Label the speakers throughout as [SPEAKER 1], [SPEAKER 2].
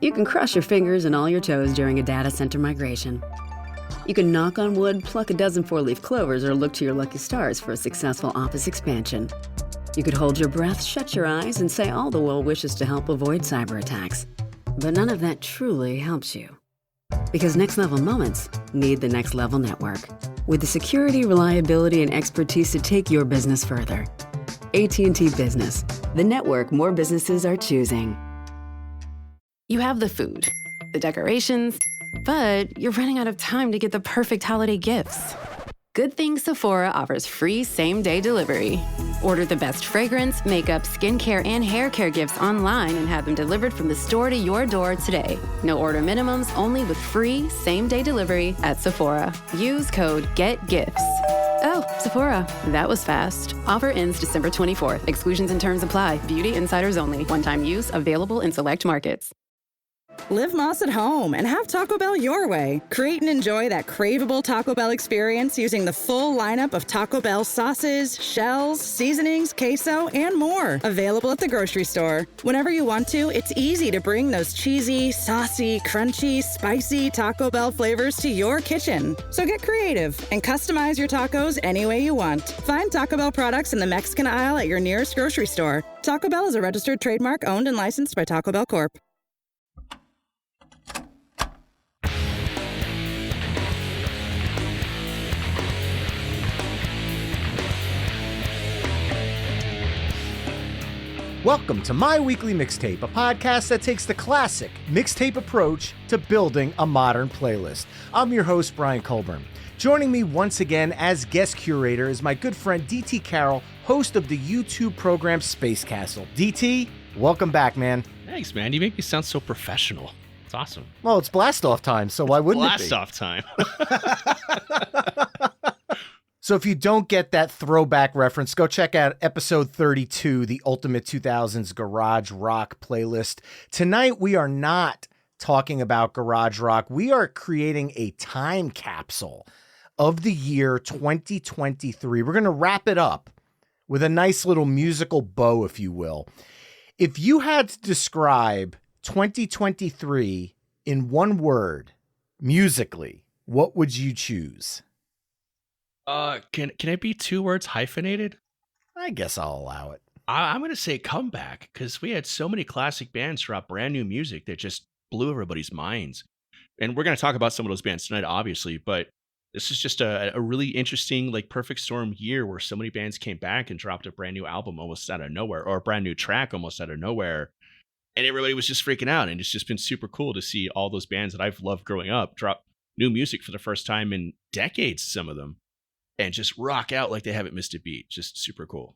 [SPEAKER 1] You can crush your fingers and all your toes during a data center migration. You can knock on wood, pluck a dozen four-leaf clovers, or look to your lucky stars for a successful office expansion. You could hold your breath, shut your eyes, and say all the well wishes to help avoid cyber attacks. But none of that truly helps you. Because next level moments need the next level network. With the security, reliability, and expertise to take your business further. AT&T Business, the network more businesses are choosing. You have the food, the decorations, but you're running out of time to get the perfect holiday gifts. Good thing Sephora offers free same-day delivery. Order the best fragrance, makeup, skincare, and hair care gifts online and have them delivered from the store to your door today. No order minimums, only with free same-day delivery at Sephora. Use code GETGIFTS. Oh, Sephora, that was fast. Offer ends December 24th. Exclusions and terms apply. Beauty insiders only. One-time use available in select markets.
[SPEAKER 2] Live Moss at home and have Taco Bell your way. Create and enjoy that craveable Taco Bell experience using the full lineup of Taco Bell sauces, shells, seasonings, queso, and more. Available at the grocery store. Whenever you want to, it's easy to bring those cheesy, saucy, crunchy, spicy Taco Bell flavors to your kitchen. So get creative and customize your tacos any way you want. Find Taco Bell products in the Mexican aisle at your nearest grocery store. Taco Bell is a registered trademark owned and licensed by Taco Bell Corp.
[SPEAKER 3] Welcome to My Weekly Mixtape, a podcast that takes the classic mixtape approach to building a modern playlist. I'm your host, Brian Colburn. Joining me once again as guest curator is my good friend DT Carel, host of the YouTube program Space Castle. DT, welcome back, man.
[SPEAKER 4] Thanks, man. You make me sound so professional. It's awesome.
[SPEAKER 3] Well, it's blast-off time, so why wouldn't it be?
[SPEAKER 4] Blast-off time.
[SPEAKER 3] So if you don't get that throwback reference, go check out episode 32, the Ultimate 2000s Garage Rock playlist. Tonight, we are not talking about garage rock. We are creating a time capsule of the year 2023. We're going to wrap it up with a nice little musical bow, if you will. If you had to describe 2023 in one word, musically, what would you choose?
[SPEAKER 4] Can it be two words hyphenated?
[SPEAKER 3] I guess I'll allow it.
[SPEAKER 4] I'm going to say comeback, because we had so many classic bands drop brand new music that just blew everybody's minds. And we're going to talk about some of those bands tonight, obviously, but this is just a really interesting, like, perfect storm year where so many bands came back and dropped a brand new album almost out of nowhere, or a brand new track almost out of nowhere. And everybody was just freaking out. And it's just been super cool to see all those bands that I've loved growing up drop new music for the first time in decades, some of them, and just rock out like they haven't missed a beat. Just super cool.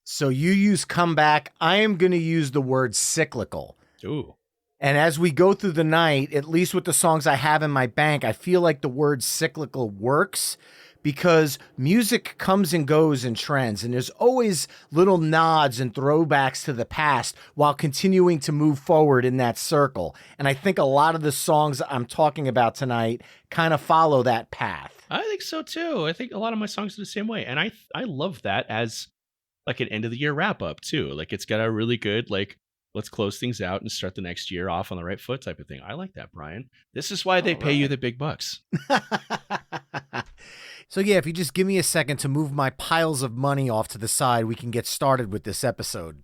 [SPEAKER 3] So you use comeback. I am going to use the word cyclical.
[SPEAKER 4] Ooh.
[SPEAKER 3] And as we go through the night, at least with the songs I have in my bank, I feel like the word cyclical works because music comes and goes in trends. And there's always little nods and throwbacks to the past while continuing to move forward in that circle. And I think a lot of the songs I'm talking about tonight kind of follow that path.
[SPEAKER 4] I think so too. I think a lot of my songs are the same way. And I love that as like an end of the year wrap up too. Like it's got a really good, like, let's close things out and start the next year off on the right foot type of thing. I like that, Brian. This is why they pay you the big bucks.
[SPEAKER 3] So yeah, if you just give me a second to move my piles of money off to the side, we can get started with this episode.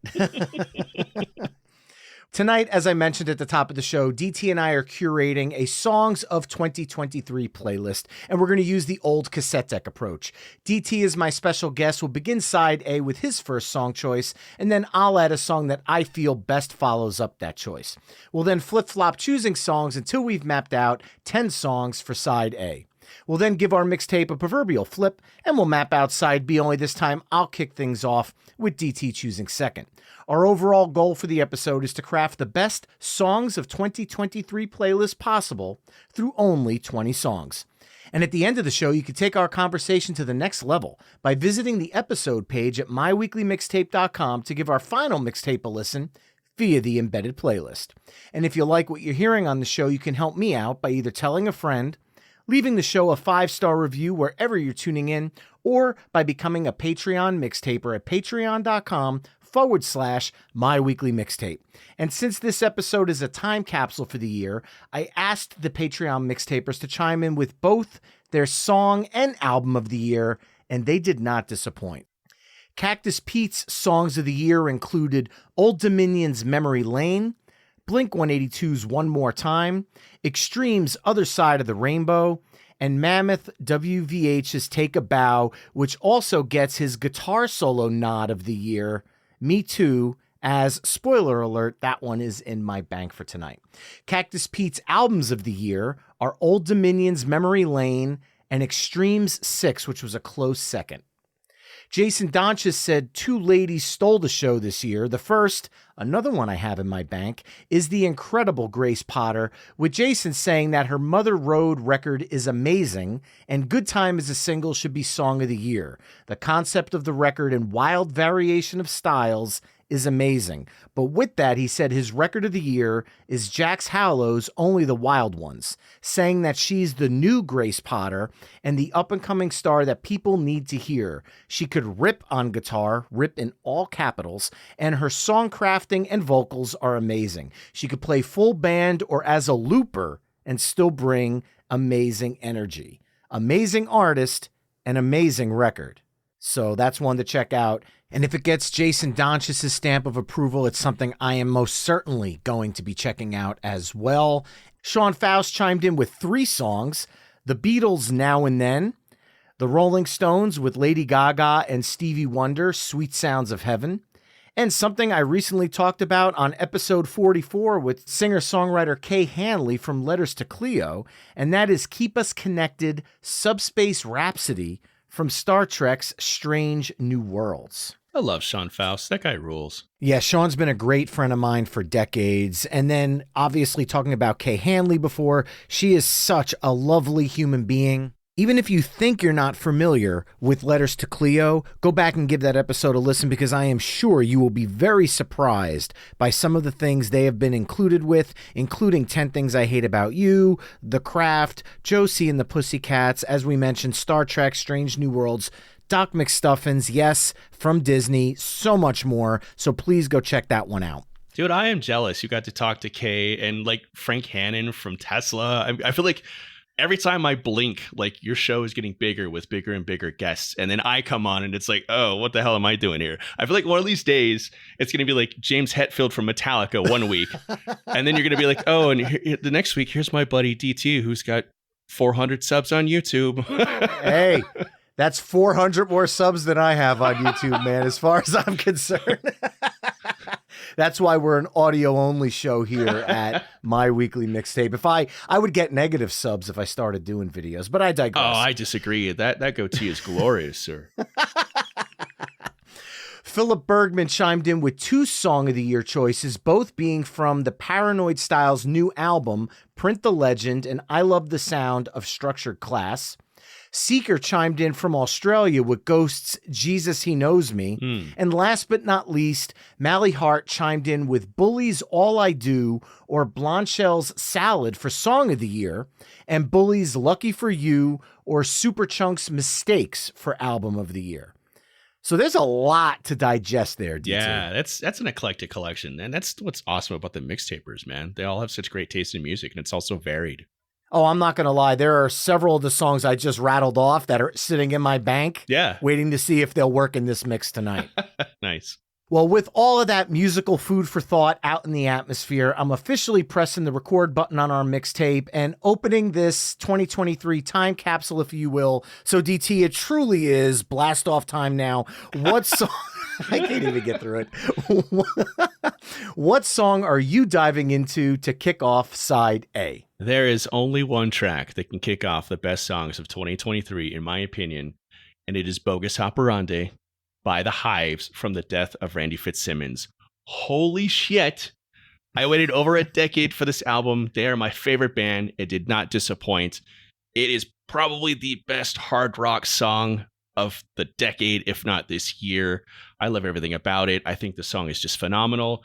[SPEAKER 3] Tonight, as I mentioned at the top of the show, DT and I are curating a Songs of 2023 playlist, and we're going to use the old cassette deck approach. DT is my special guest. We'll begin side A with his first song choice, and then I'll add a song that I feel best follows up that choice. We'll then flip-flop choosing songs until we've mapped out 10 songs for side A. We'll then give our mixtape a proverbial flip, and we'll map out side B, only this time I'll kick things off with DT choosing second. Our overall goal for the episode is to craft the best Songs of 2023 playlist possible through only 20 songs. And at the end of the show, you can take our conversation to the next level by visiting the episode page at myweeklymixtape.com to give our final mixtape a listen via the embedded playlist. And if you like what you're hearing on the show, you can help me out by either telling a friend, leaving the show a 5-star review wherever you're tuning in, or by becoming a Patreon mixtaper at patreon.com/ patreon.com/My Weekly Mixtape. And since this episode is a time capsule for the year, I asked the Patreon mixtapers to chime in with both their song and album of the year, and they did not disappoint. Cactus Pete's songs of the year included Old Dominion's Memory Lane, Blink-182's One More Time, Extreme's Other Side of the Rainbow, and Mammoth WVH's Take a Bow, which also gets his guitar solo nod of the year, Me Too, as, spoiler alert, that one is in my bank for tonight. Cactus Pete's albums of the year are Old Dominion's Memory Lane and Extreme's 6, which was a close second. Jason Donchis said two ladies stole the show this year. The first, another one I have in my bank, is the incredible Grace Potter, with Jason saying that her Mother Road record is amazing and Good Time as a single should be song of the year. The concept of the record and wild variation of styles is amazing. But with that, he said his record of the year is Jax Hallow's Only the Wild Ones, saying that she's the new Grace Potter and the up-and-coming star that people need to hear. She could rip on guitar, rip in all capitals, and her song crafting and vocals are amazing. She could play full band or as a looper and still bring amazing energy. Amazing artist and amazing record. So that's one to check out. And if it gets Jason Donchis's stamp of approval, it's something I am most certainly going to be checking out as well. Sean Faust chimed in with 3 songs: The Beatles' Now and Then, The Rolling Stones with Lady Gaga and Stevie Wonder, Sweet Sounds of Heaven, and something I recently talked about on episode 44 with singer-songwriter Kay Hanley from Letters to Cleo, and that is Keep Us Connected, Subspace Rhapsody from Star Trek's Strange New Worlds.
[SPEAKER 4] I love Sean Faust. That guy rules.
[SPEAKER 3] Yeah, Sean's been a great friend of mine for decades. And then obviously talking about Kay Hanley before, she is such a lovely human being. Even if you think you're not familiar with Letters to Cleo, go back and give that episode a listen, because I am sure you will be very surprised by some of the things they have been included with, including 10 Things I Hate About You, The Craft, Josie and the Pussycats, as we mentioned, Star Trek, Strange New Worlds, Doc McStuffins, yes, from Disney, so much more. So please go check that one out.
[SPEAKER 4] Dude, I am jealous. You got to talk to Kay and like Frank Hannon from Tesla. I feel like every time I blink, like your show is getting bigger with bigger and bigger guests. And then I come on and it's like, oh, what the hell am I doing here? I feel like one of these days it's going to be like James Hetfield from Metallica one week. And then you're going to be like, oh, and the next week, here's my buddy DT who's got 400 subs on YouTube.
[SPEAKER 3] Hey, that's 400 more subs than I have on YouTube, man, as far as I'm concerned. That's why we're an audio-only show here at My Weekly Mixtape. If I would get negative subs if I started doing videos, but I digress.
[SPEAKER 4] Oh, I disagree. That goatee is glorious, sir.
[SPEAKER 3] Philip Bergman chimed in with 2 Song of the Year choices, both being from the Paranoid Styles' new album, Print the Legend, and I Love the Sound of Structured Class. Seeker chimed in from Australia with Ghost's Jesus He Knows Me. And last but not least, Mally Hart chimed in with Bully's All I Do or Blondshell's Salad for Song of the Year, and Bully's Lucky for You or Superchunk's Mistakes for Album of the Year. So there's a lot to digest there, DT.
[SPEAKER 4] Yeah, that's an eclectic collection. And that's what's awesome about the mixtapers, man. They all have such great taste in music, and it's also varied.
[SPEAKER 3] Oh, I'm not going to lie. There are several of the songs I just rattled off that are sitting in my bank.
[SPEAKER 4] Yeah.
[SPEAKER 3] Waiting to see if they'll work in this mix tonight.
[SPEAKER 4] Nice.
[SPEAKER 3] Well, with all of that musical food for thought out in the atmosphere, I'm officially pressing the record button on our mixtape and opening this 2023 time capsule, if you will. So, DT, it truly is blast off time now. What song? I can't even get through it. What song are you diving into to kick off side A?
[SPEAKER 4] There is only one track that can kick off the best songs of 2023, in my opinion, and it is Bogus Operandi by The Hives from the death of Randy Fitzsimmons. Holy shit. I waited over a decade for this album. They are my favorite band. It did not disappoint. It is probably the best hard rock song of the decade, if not this year. I love everything about it. I think the song is just phenomenal.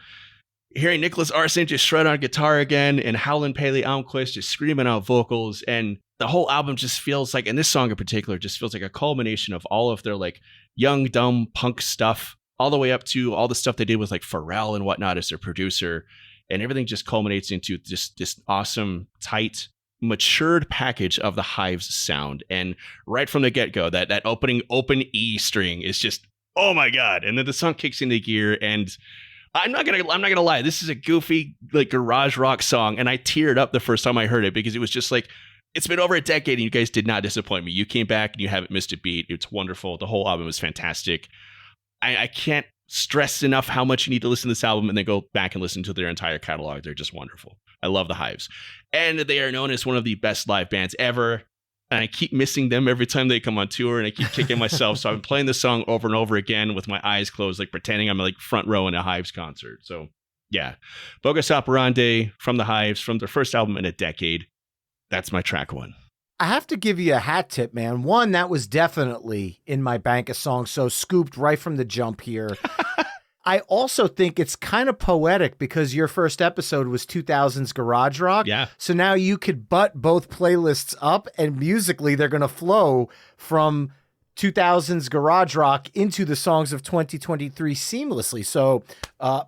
[SPEAKER 4] Hearing Nicholas Arson just shred on guitar again and Howlin' Paley Almquist just screaming out vocals, and the whole album just feels like, and this song in particular just feels like a culmination of all of their like young, dumb punk stuff all the way up to all the stuff they did with like Pharrell and whatnot as their producer. And everything just culminates into just this awesome, tight, matured package of the Hives sound. And right from the get-go, that opening open E string is just, oh my God. And then the song kicks into gear, and I'm not gonna lie, this is a goofy like garage rock song, and I teared up the first time I heard it because it was just like, it's been over a decade and you guys did not disappoint me. You came back and you haven't missed a beat. It's wonderful. The whole album was fantastic. I can't stress enough how much you need to listen to this album and then go back and listen to their entire catalog. They're just wonderful. I love the Hives. And they are known as one of the best live bands ever. And I keep missing them every time they come on tour, and I keep kicking myself. So I've been playing this song over and over again with my eyes closed, like pretending I'm like front row in a Hives concert. So yeah, Bogus Operandi from the Hives, from their first album in a decade. That's my track one.
[SPEAKER 3] I have to give you a hat tip, man. One, that was definitely in my bank of songs, so scooped right from the jump here. I also think it's kind of poetic because your first episode was 2000s garage rock.
[SPEAKER 4] Yeah.
[SPEAKER 3] So now you could butt both playlists up, and musically they're going to flow from 2000s garage rock into the songs of 2023 seamlessly. So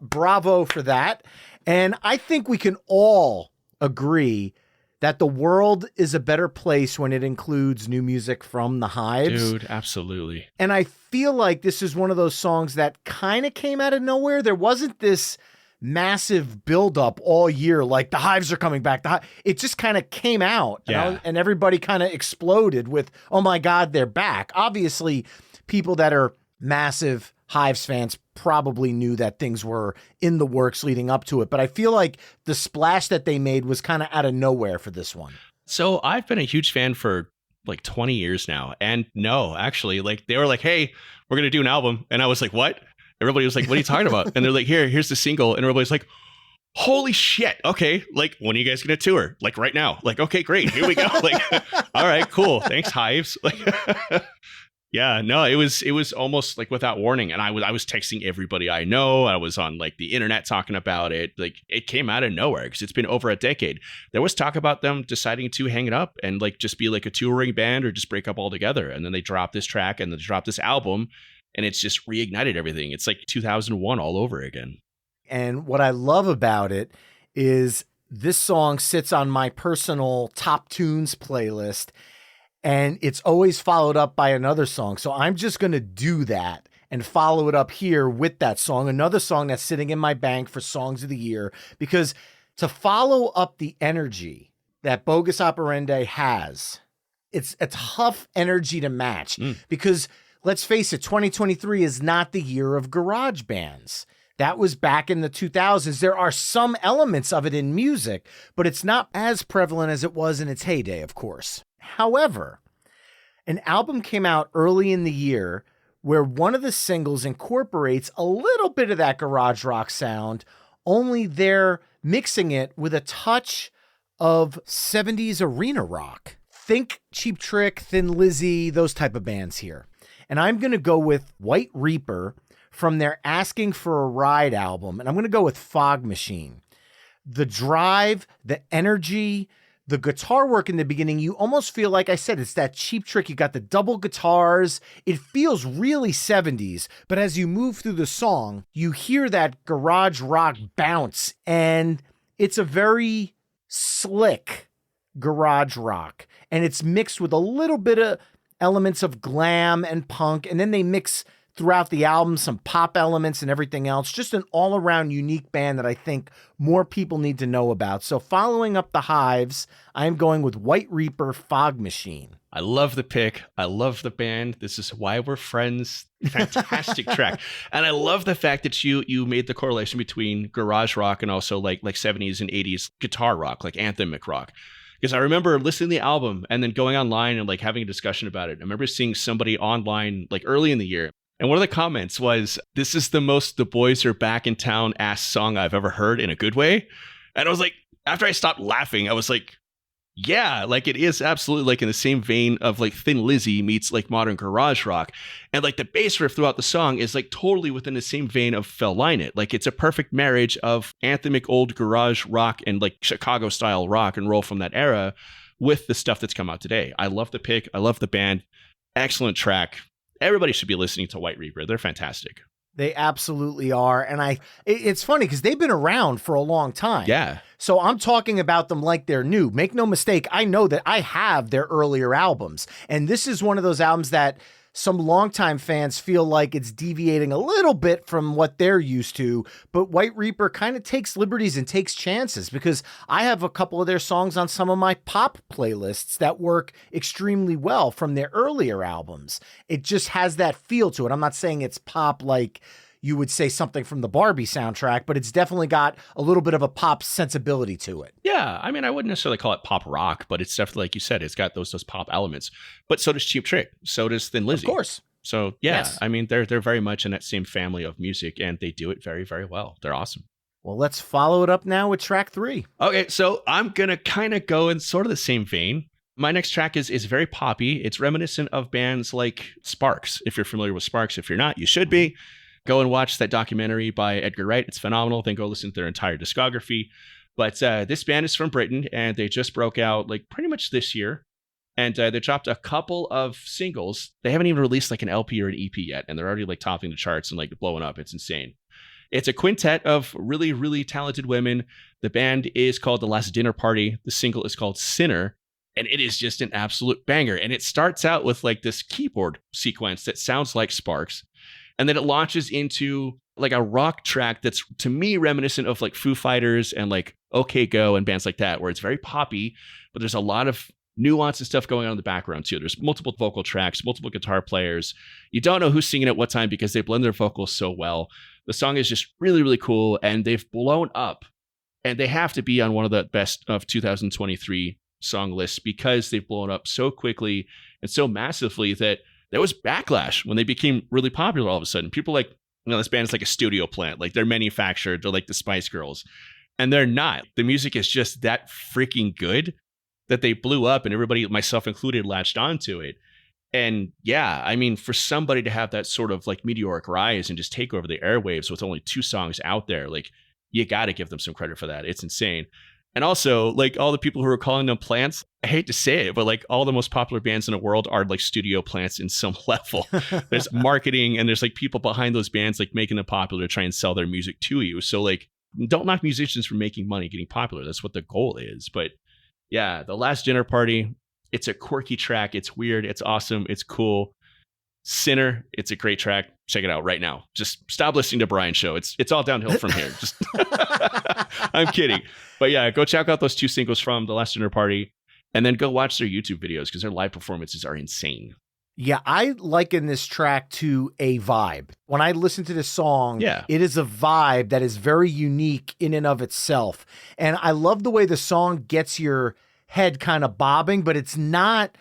[SPEAKER 3] bravo for that. And I think we can all agree that the world is a better place when it includes new music from the Hives.
[SPEAKER 4] Dude, absolutely.
[SPEAKER 3] And I feel like this is one of those songs that kind of came out of nowhere. There wasn't this massive buildup all year, like the Hives are coming back. It just kind of came out, and everybody kind of exploded with, oh my God, they're back. Obviously, people that are massive Hives fans probably knew that things were in the works leading up to it, but I feel like the splash that they made was kind of out of nowhere for this one.
[SPEAKER 4] So I've been a huge fan for like 20 years now. And no, actually, like they were like, hey, we're going to do an album. And I was like, what? Everybody was like, what are you talking about? And they're like, here's the single. And everybody's like, holy shit. Okay. Like, when are you guys going to tour? Like right now. Like, okay, great. Here we go. Like, all right, cool. Thanks, Hives. Like, yeah, no, it was almost like without warning. And I was texting everybody I know. I was on like the internet talking about it. Like it came out of nowhere because it's been over a decade. There was talk about them deciding to hang it up and like just be like a touring band or just break up altogether. And then they dropped this track and they dropped this album, and it's just reignited everything. It's like 2001 all over again.
[SPEAKER 3] And what I love about it is this song sits on my personal top tunes playlist, and it's always followed up by another song. So I'm just going to do that and follow it up here with that song, another song that's sitting in my bank for songs of the year, because to follow up the energy that Bogus Operandi has, it's a tough energy to match because let's face it, 2023 is not the year of garage bands. That was back in the 2000s. There are some elements of it in music, but it's not as prevalent as it was in its heyday, of course. However, an album came out early in the year where one of the singles incorporates a little bit of that garage rock sound, only they're mixing it with a touch of 70s arena rock. Think Cheap Trick, Thin Lizzy, those type of bands here. And I'm going to go with White Reaper from their Asking for a Ride album, and I'm going to go with Fog Machine. The drive, the energy, the guitar work in the beginning, you almost feel like I said, it's that Cheap Trick. You got the double guitars. It feels really 70s, but as you move through the song, you hear that garage rock bounce, and it's a very slick garage rock, and it's mixed with a little bit of elements of glam and punk, and then they mix throughout the album some pop elements and everything else. Just an all-around unique band that I think more people need to know about. So following up the Hives, I'm going with White Reaper, Fog Machine.
[SPEAKER 4] I love the pick. I love the band. This is why we're friends. Fantastic track. And I love the fact that you made the correlation between garage rock and also like 70s and 80s guitar rock, like anthemic rock. Because I remember listening to the album and then going online and like having a discussion about it. I remember seeing somebody online like early in the year, and one of the comments was, "This is the most The Boys Are Back in Town ass song I've ever heard in a good way." And I was like, after I stopped laughing, I was like, yeah, like it is absolutely like in the same vein of like Thin Lizzy meets like modern garage rock. And like the bass riff throughout the song is like totally within the same vein of Fell Line It. Like it's a perfect marriage of anthemic old garage rock and like Chicago style rock and roll from that era with the stuff that's come out today. I love the pick. I love the band. Excellent track. Everybody should be listening to White Reaper. They're fantastic.
[SPEAKER 3] They absolutely are. And it's funny because they've been around for a long time.
[SPEAKER 4] Yeah.
[SPEAKER 3] So I'm talking about them like they're new. Make no mistake, I know that I have their earlier albums. And this is one of those albums that some longtime fans feel like it's deviating a little bit from what they're used to. But White Reaper kind of takes liberties and takes chances, because I have a couple of their songs on some of my pop playlists that work extremely well from their earlier albums. It just has that feel to it. I'm not saying it's pop like you would say something from the Barbie soundtrack, but it's definitely got a little bit of a pop sensibility to it.
[SPEAKER 4] Yeah, I mean, I wouldn't necessarily call it pop rock, but it's definitely, like you said, it's got those pop elements. But so does Cheap Trick. So does Thin Lizzy.
[SPEAKER 3] Of course.
[SPEAKER 4] So yeah,
[SPEAKER 3] Yes.
[SPEAKER 4] I mean, they're very much in that same family of music, and they do it very, very well. They're awesome.
[SPEAKER 3] Well, let's follow it up now with track 3.
[SPEAKER 4] Okay, so I'm gonna kind of go in sort of the same vein. My next track is very poppy. It's reminiscent of bands like Sparks. If you're familiar with Sparks, if you're not, you should be. Go and watch that documentary by Edgar Wright. It's phenomenal. Then go listen to their entire discography. But this band is from Britain, and they just broke out like pretty much this year. And they dropped a couple of singles. They haven't even released like an LP or an EP yet, and they're already like topping the charts and like blowing up. It's insane. It's a quintet of really, really talented women. The band is called The Last Dinner Party. The single is called Sinner. And it is just an absolute banger. And it starts out with like this keyboard sequence that sounds like Sparks. And then it launches into like a rock track that's, to me, reminiscent of like Foo Fighters and like OK Go and bands like that, where it's very poppy, but there's a lot of nuance and stuff going on in the background too. There's multiple vocal tracks, multiple guitar players. You don't know who's singing at what time because they blend their vocals so well. The song is just really, really cool, and they've blown up. And they have to be on one of the best of 2023 song lists because they've blown up so quickly and so massively that there was backlash when they became really popular all of a sudden. People like, this band is like a studio plant. Like, they're manufactured. They're like the Spice Girls. And they're not. The music is just that freaking good that they blew up, and everybody, myself included, latched onto it. And yeah, I mean, for somebody to have that sort of like meteoric rise and just take over the airwaves with only 2 songs out there, like, you got to give them some credit for that. It's insane. And also, like, all the people who are calling them plants, I hate to say it, but like all the most popular bands in the world are like studio plants in some level. There's marketing, and there's like people behind those bands like making them popular to try and sell their music to you. So like, don't knock musicians for making money, getting popular. That's what the goal is. But yeah, The Last Dinner Party, it's a quirky track. It's weird. It's awesome. It's cool. Sinner, it's a great track. Check it out right now. Just stop listening to Brian's show. It's all downhill from here. Just I'm kidding. But yeah, go check out those 2 singles from The Last Dinner Party, and then go watch their YouTube videos because their live performances are insane.
[SPEAKER 3] Yeah, I liken this track to a vibe. When I listen to this song, It is a vibe that is very unique in and of itself. And I love the way the song gets your head kind of bobbing, but it's not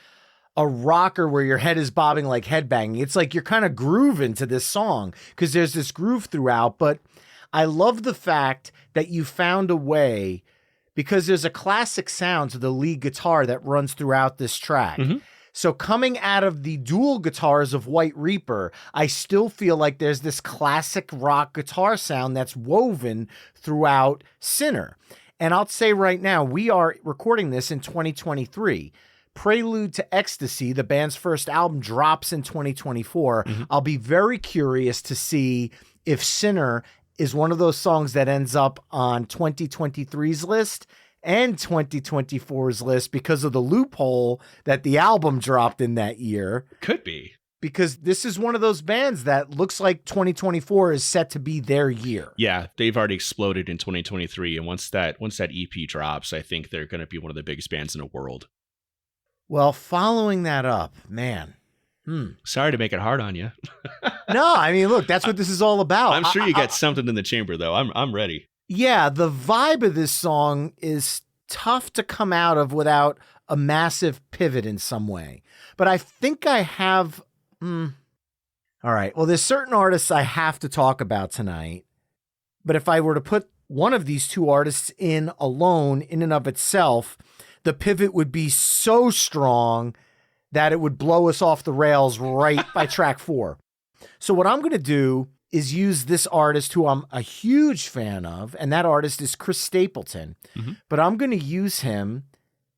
[SPEAKER 3] a rocker where your head is bobbing like headbanging. It's like you're kind of grooving to this song because there's this groove throughout. But I love the fact that you found a way, because there's a classic sound to the lead guitar that runs throughout this track. Mm-hmm. So coming out of the dual guitars of White Reaper, I still feel like there's this classic rock guitar sound that's woven throughout Sinner. And I'll say right now, we are recording this in 2023. Prelude to Ecstasy, the band's first album, drops in 2024. Mm-hmm. I'll be very curious to see if Sinner is one of those songs that ends up on 2023's list and 2024's list because of the loophole that the album dropped in that year.
[SPEAKER 4] Could be.
[SPEAKER 3] Because this is one of those bands that looks like 2024 is set to be their year.
[SPEAKER 4] Yeah, they've already exploded in 2023. And once that EP drops, I think they're going to be one of the biggest bands in the world.
[SPEAKER 3] Well, following that up, man.
[SPEAKER 4] Sorry to make it hard on you.
[SPEAKER 3] No, I mean, look, that's what this is all about.
[SPEAKER 4] I'm sure you got something in the chamber, though. I'm ready.
[SPEAKER 3] Yeah, the vibe of this song is tough to come out of without a massive pivot in some way. But I think I have... All right, well, there's certain artists I have to talk about tonight. But if I were to put one of these 2 artists in alone, in and of itself, the pivot would be so strong that it would blow us off the rails right by track 4. So what I'm going to do is use this artist who I'm a huge fan of, and that artist is Chris Stapleton. Mm-hmm. But I'm going to use him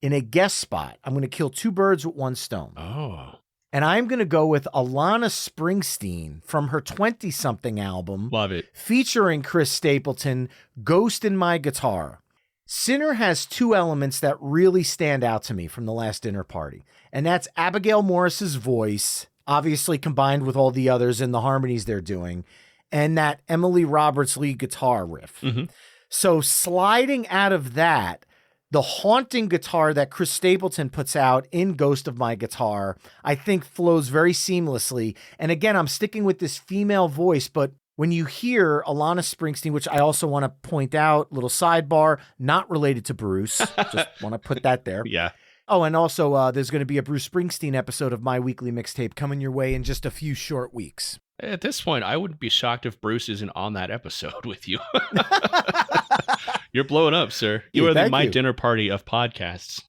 [SPEAKER 3] in a guest spot. I'm going to kill 2 birds with 1 stone.
[SPEAKER 4] Oh.
[SPEAKER 3] And I'm going to go with Alana Springsteen from her 20-something album.
[SPEAKER 4] Love it.
[SPEAKER 3] Featuring Chris Stapleton, Ghost in My Guitar. Sinner has two elements that really stand out to me from the last dinner party. And that's Abigail Morris's voice, obviously combined with all the others and the harmonies they're doing, and that Emily Roberts lead guitar riff.
[SPEAKER 4] Mm-hmm.
[SPEAKER 3] So sliding out of that, the haunting guitar that Chris Stapleton puts out in Ghost of My Guitar, I think flows very seamlessly. And again, I'm sticking with this female voice, but when you hear Alana Springsteen, which I also want to point out, little sidebar, not related to Bruce, just want to put that there.
[SPEAKER 4] Yeah.
[SPEAKER 3] Oh, and also there's going to be a Bruce Springsteen episode of My Weekly Mixtape coming your way in just a few short weeks.
[SPEAKER 4] At this point, I wouldn't be shocked if Bruce isn't on that episode with you. You're blowing up, sir. You are the My Dinner Party of podcasts.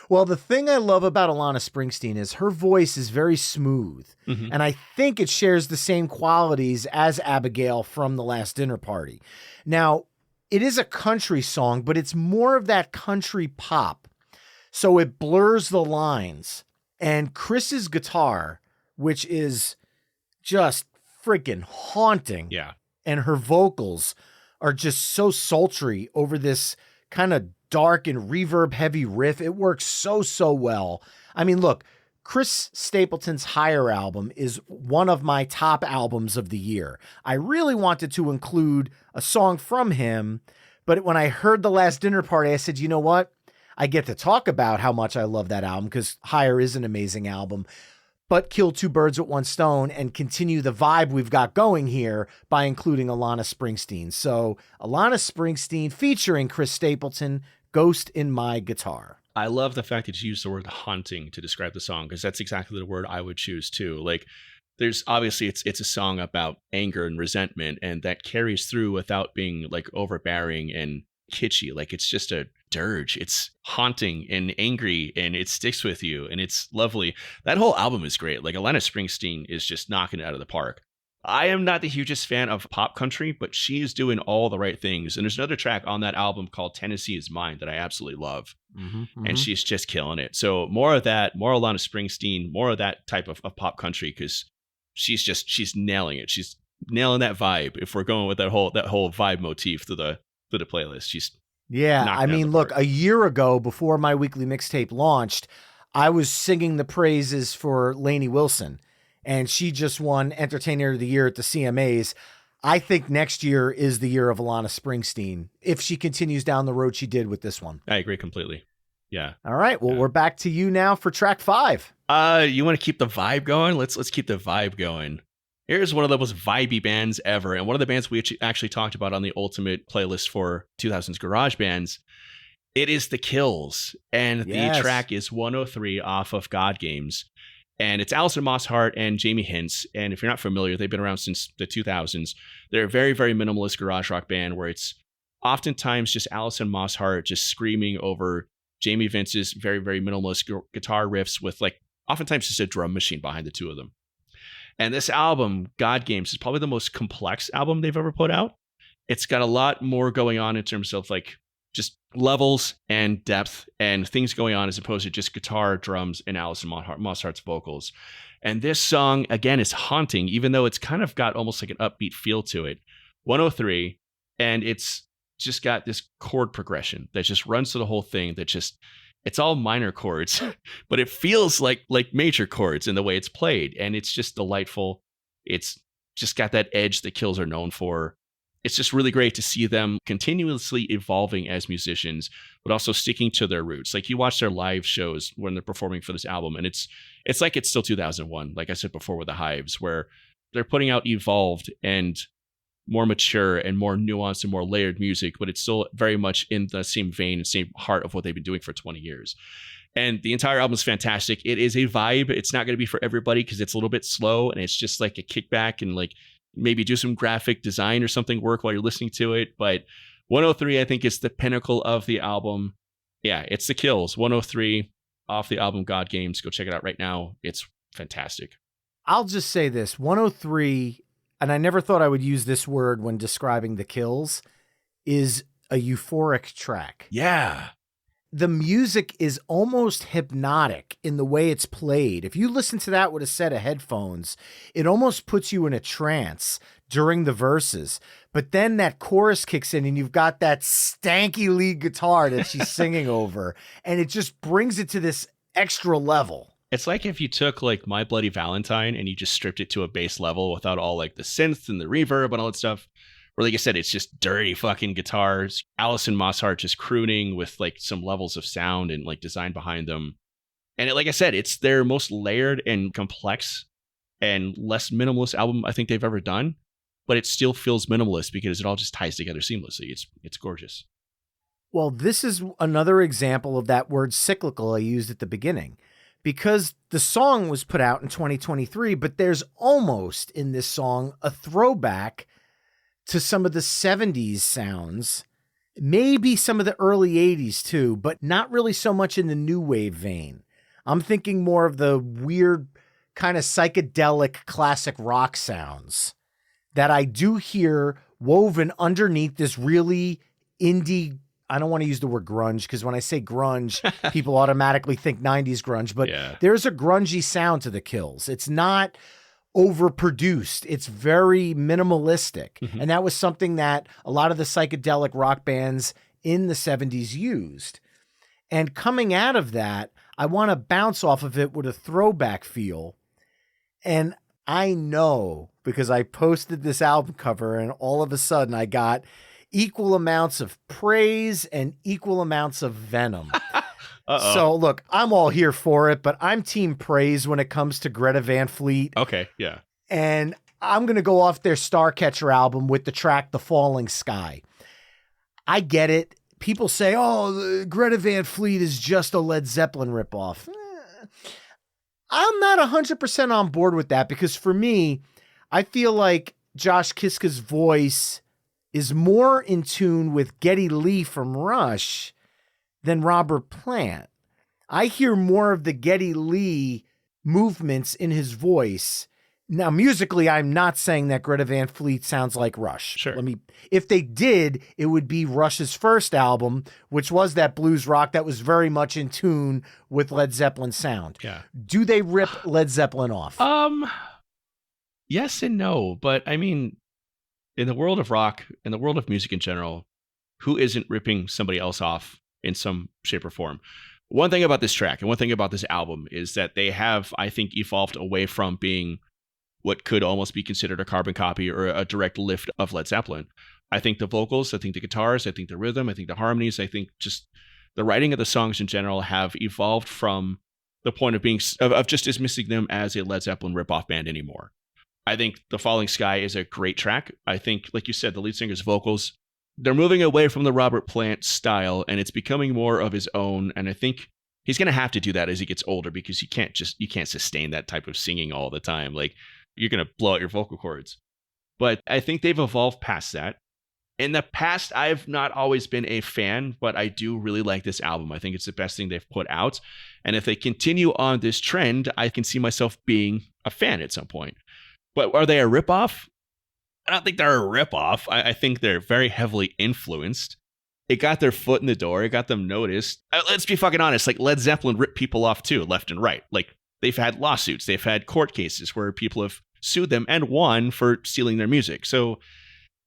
[SPEAKER 3] Well, the thing I love about Alana Springsteen is her voice is very smooth. Mm-hmm. And I think it shares the same qualities as Abigail from the last dinner party. Now, it is a country song, but it's more of that country pop. So it blurs the lines. And Chris's guitar, which is just freaking haunting.
[SPEAKER 4] Yeah.
[SPEAKER 3] And her vocals are just so sultry over this kind of dark and reverb heavy riff. It works so well. I mean, look, Chris Stapleton's Higher album is one of my top albums of the year. I really wanted to include a song from him, but when I heard The Last Dinner Party, I said, you know what? I get to talk about how much I love that album because Higher is an amazing album, but kill two birds with one stone and continue the vibe we've got going here by including Alana Springsteen. So Alana Springsteen featuring Chris Stapleton, Ghost in My Guitar.
[SPEAKER 4] I love the fact that you used the word haunting to describe the song because that's exactly the word I would choose too. Like there's obviously it's a song about anger and resentment and that carries through without being like overbearing and kitschy. Like it's just a dirge. It's haunting and angry and it sticks with you and it's lovely. That whole album is great. Like Alana Springsteen is just knocking it out of the park. I am not the hugest fan of pop country, but she is doing all the right things. And there's another track on that album called Tennessee Is Mine that I absolutely love. And she's just killing it. So more of that, more Alana Springsteen, more of that type of pop country because she's nailing it. She's nailing that vibe. If we're going with that whole vibe motif to the playlist, she's
[SPEAKER 3] I mean, look, a year ago before My Weekly Mixtape launched, I was singing the praises for Lainey Wilson. And she just won Entertainer of the Year at the CMAs. I think next year is the year of Alana Springsteen, if she continues down the road she did with this one.
[SPEAKER 4] I agree completely. Yeah.
[SPEAKER 3] All right. Well, we're back to you now for track 5.
[SPEAKER 4] You want to keep the vibe going? Let's keep the vibe going. Here's one of the most vibey bands ever, and one of the bands we actually talked about on the ultimate playlist for 2000s garage bands. It is The Kills, and the track is 103 off of God Games. And it's Alison Mosshart and Jamie Hintz. And if you're not familiar, they've been around since the 2000s. They're a very, very minimalist garage rock band where it's oftentimes just Alison Mosshart just screaming over Jamie Vince's very, very minimalist guitar riffs with like oftentimes just a drum machine behind the two of them. And this album, God Games, is probably the most complex album they've ever put out. It's got a lot more going on in terms of like just levels and depth and things going on as opposed to just guitar, drums, and Alison Mosshart's vocals. And this song, again, is haunting, even though it's kind of got almost like an upbeat feel to it. 103, and it's just got this chord progression that just runs through the whole thing that just, it's all minor chords, but it feels like major chords in the way it's played. And it's just delightful. It's just got that edge that Kills are known for. It's just really great to see them continuously evolving as musicians, but also sticking to their roots. Like you watch their live shows when they're performing for this album, and it's like it's still 2001, like I said before with the Hives, where they're putting out evolved and more mature and more nuanced and more layered music, but it's still very much in the same vein and same heart of what they've been doing for 20 years. And the entire album is fantastic. It is a vibe. It's not going to be for everybody because it's a little bit slow and it's just like a kickback and like maybe do some graphic design or something work while you're listening to it. But 103, I think, is the pinnacle of the album. Yeah, it's The Kills. 103 off the album God Games. Go check it out right now. It's fantastic.
[SPEAKER 3] I'll just say this. 103, and I never thought I would use this word when describing The Kills, is a euphoric track.
[SPEAKER 4] Yeah.
[SPEAKER 3] the music is almost hypnotic in the way it's played. If you listen to that with a set of headphones, it almost puts you in a trance during the verses. But then that chorus kicks in and you've got that stanky lead guitar that she's singing over, and it just brings it to this extra level.
[SPEAKER 4] It's like if you took like My Bloody Valentine and you just stripped it to a base level without all like the synths and the reverb and all that stuff. Or like I said, it's just dirty fucking guitars. Alison Mosshart just crooning with like some levels of sound and like design behind them. And like I said, it's their most layered and complex and less minimalist album I think they've ever done. But it still feels minimalist because it all just ties together seamlessly. It's gorgeous.
[SPEAKER 3] Well, this is another example of that word cyclical I used at the beginning. Because the song was put out in 2023, but there's almost in this song a throwback to some of the 70s sounds, maybe some of the early 80s too, but not really so much in the new wave vein. I'm thinking more of the weird kind of psychedelic classic rock sounds that I do hear woven underneath this really indie. I don't want to use the word grunge because when I say grunge, people automatically think 90s grunge, but there's a grungy sound to the Kills. It's not overproduced. It's very minimalistic. Mm-hmm. And that was something that a lot of the psychedelic rock bands in the 70s used. And coming out of that, I want to bounce off of it with a throwback feel. And I know because I posted this album cover and all of a sudden I got equal amounts of praise and equal amounts of venom. So look, I'm all here for it, but I'm team praise when it comes to Greta Van Fleet.
[SPEAKER 4] Okay, yeah.
[SPEAKER 3] And I'm going to go off their Starcatcher album with the track The Falling Sky. I get it. People say, oh, Greta Van Fleet is just a Led Zeppelin ripoff. I'm not 100% on board with that because for me, I feel like Josh Kiska's voice is more in tune with Geddy Lee from Rush than Robert Plant. I hear more of the Geddy Lee movements in his voice. Now, musically, I'm not saying that Greta Van Fleet sounds like Rush.
[SPEAKER 4] Sure.
[SPEAKER 3] If they did, it would be Rush's first album, which was that blues rock that was very much in tune with Led Zeppelin sound.
[SPEAKER 4] Yeah.
[SPEAKER 3] Do they rip Led Zeppelin off?
[SPEAKER 4] Yes and no, but I mean, in the world of rock, in the world of music in general, who isn't ripping somebody else off in some shape or form? One thing about this track and one thing about this album is that they have, I think, evolved away from being what could almost be considered a carbon copy or a direct lift of Led Zeppelin. I think the vocals, I think the guitars, I think the rhythm, I think the harmonies, I think just the writing of the songs in general have evolved from the point of being of just dismissing them as a Led Zeppelin ripoff band anymore. I think The Falling Sky is a great track. I think, like you said, the lead singer's vocals, they're moving away from the Robert Plant style and it's becoming more of his own. And I think he's going to have to do that as he gets older because you can't sustain that type of singing all the time. Like, you're going to blow out your vocal cords. But I think they've evolved past that. In the past, I've not always been a fan, but I do really like this album. I think it's the best thing they've put out. And if they continue on this trend, I can see myself being a fan at some point. But are they a ripoff? I don't think they're a ripoff. I think they're very heavily influenced. It got their foot in the door. It got them noticed. Let's be fucking honest. Like, Led Zeppelin ripped people off too, left and right. Like, they've had lawsuits. They've had court cases where people have sued them and won for stealing their music. So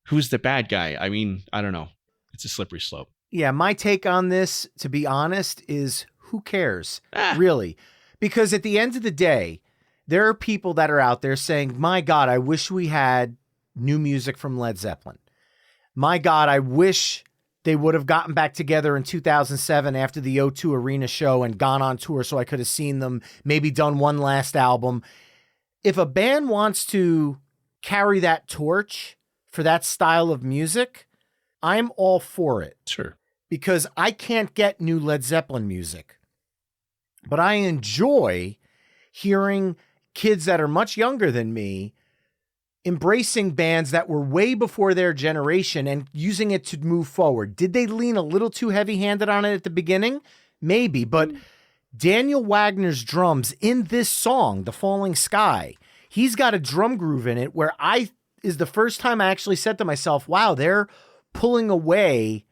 [SPEAKER 4] who's the bad guy? I mean, I don't know. It's a slippery slope.
[SPEAKER 3] Yeah, my take on this, to be honest, is who cares, really? Because at the end of the day, there are people that are out there saying, my God, I wish we had new music from Led Zeppelin. My God, I wish they would have gotten back together in 2007 after the O2 Arena show and gone on tour so I could have seen them, maybe done one last album. If a band wants to carry that torch for that style of music, I'm all for it.
[SPEAKER 4] Sure.
[SPEAKER 3] Because I can't get new Led Zeppelin music. But I enjoy hearing kids that are much younger than me embracing bands that were way before their generation and using it to move forward. Did they lean a little too heavy-handed on it at the beginning? Maybe, but Daniel Wagner's drums in this song, The Falling Sky, he's got a drum groove in it where is the first time I actually said to myself, wow, they're pulling away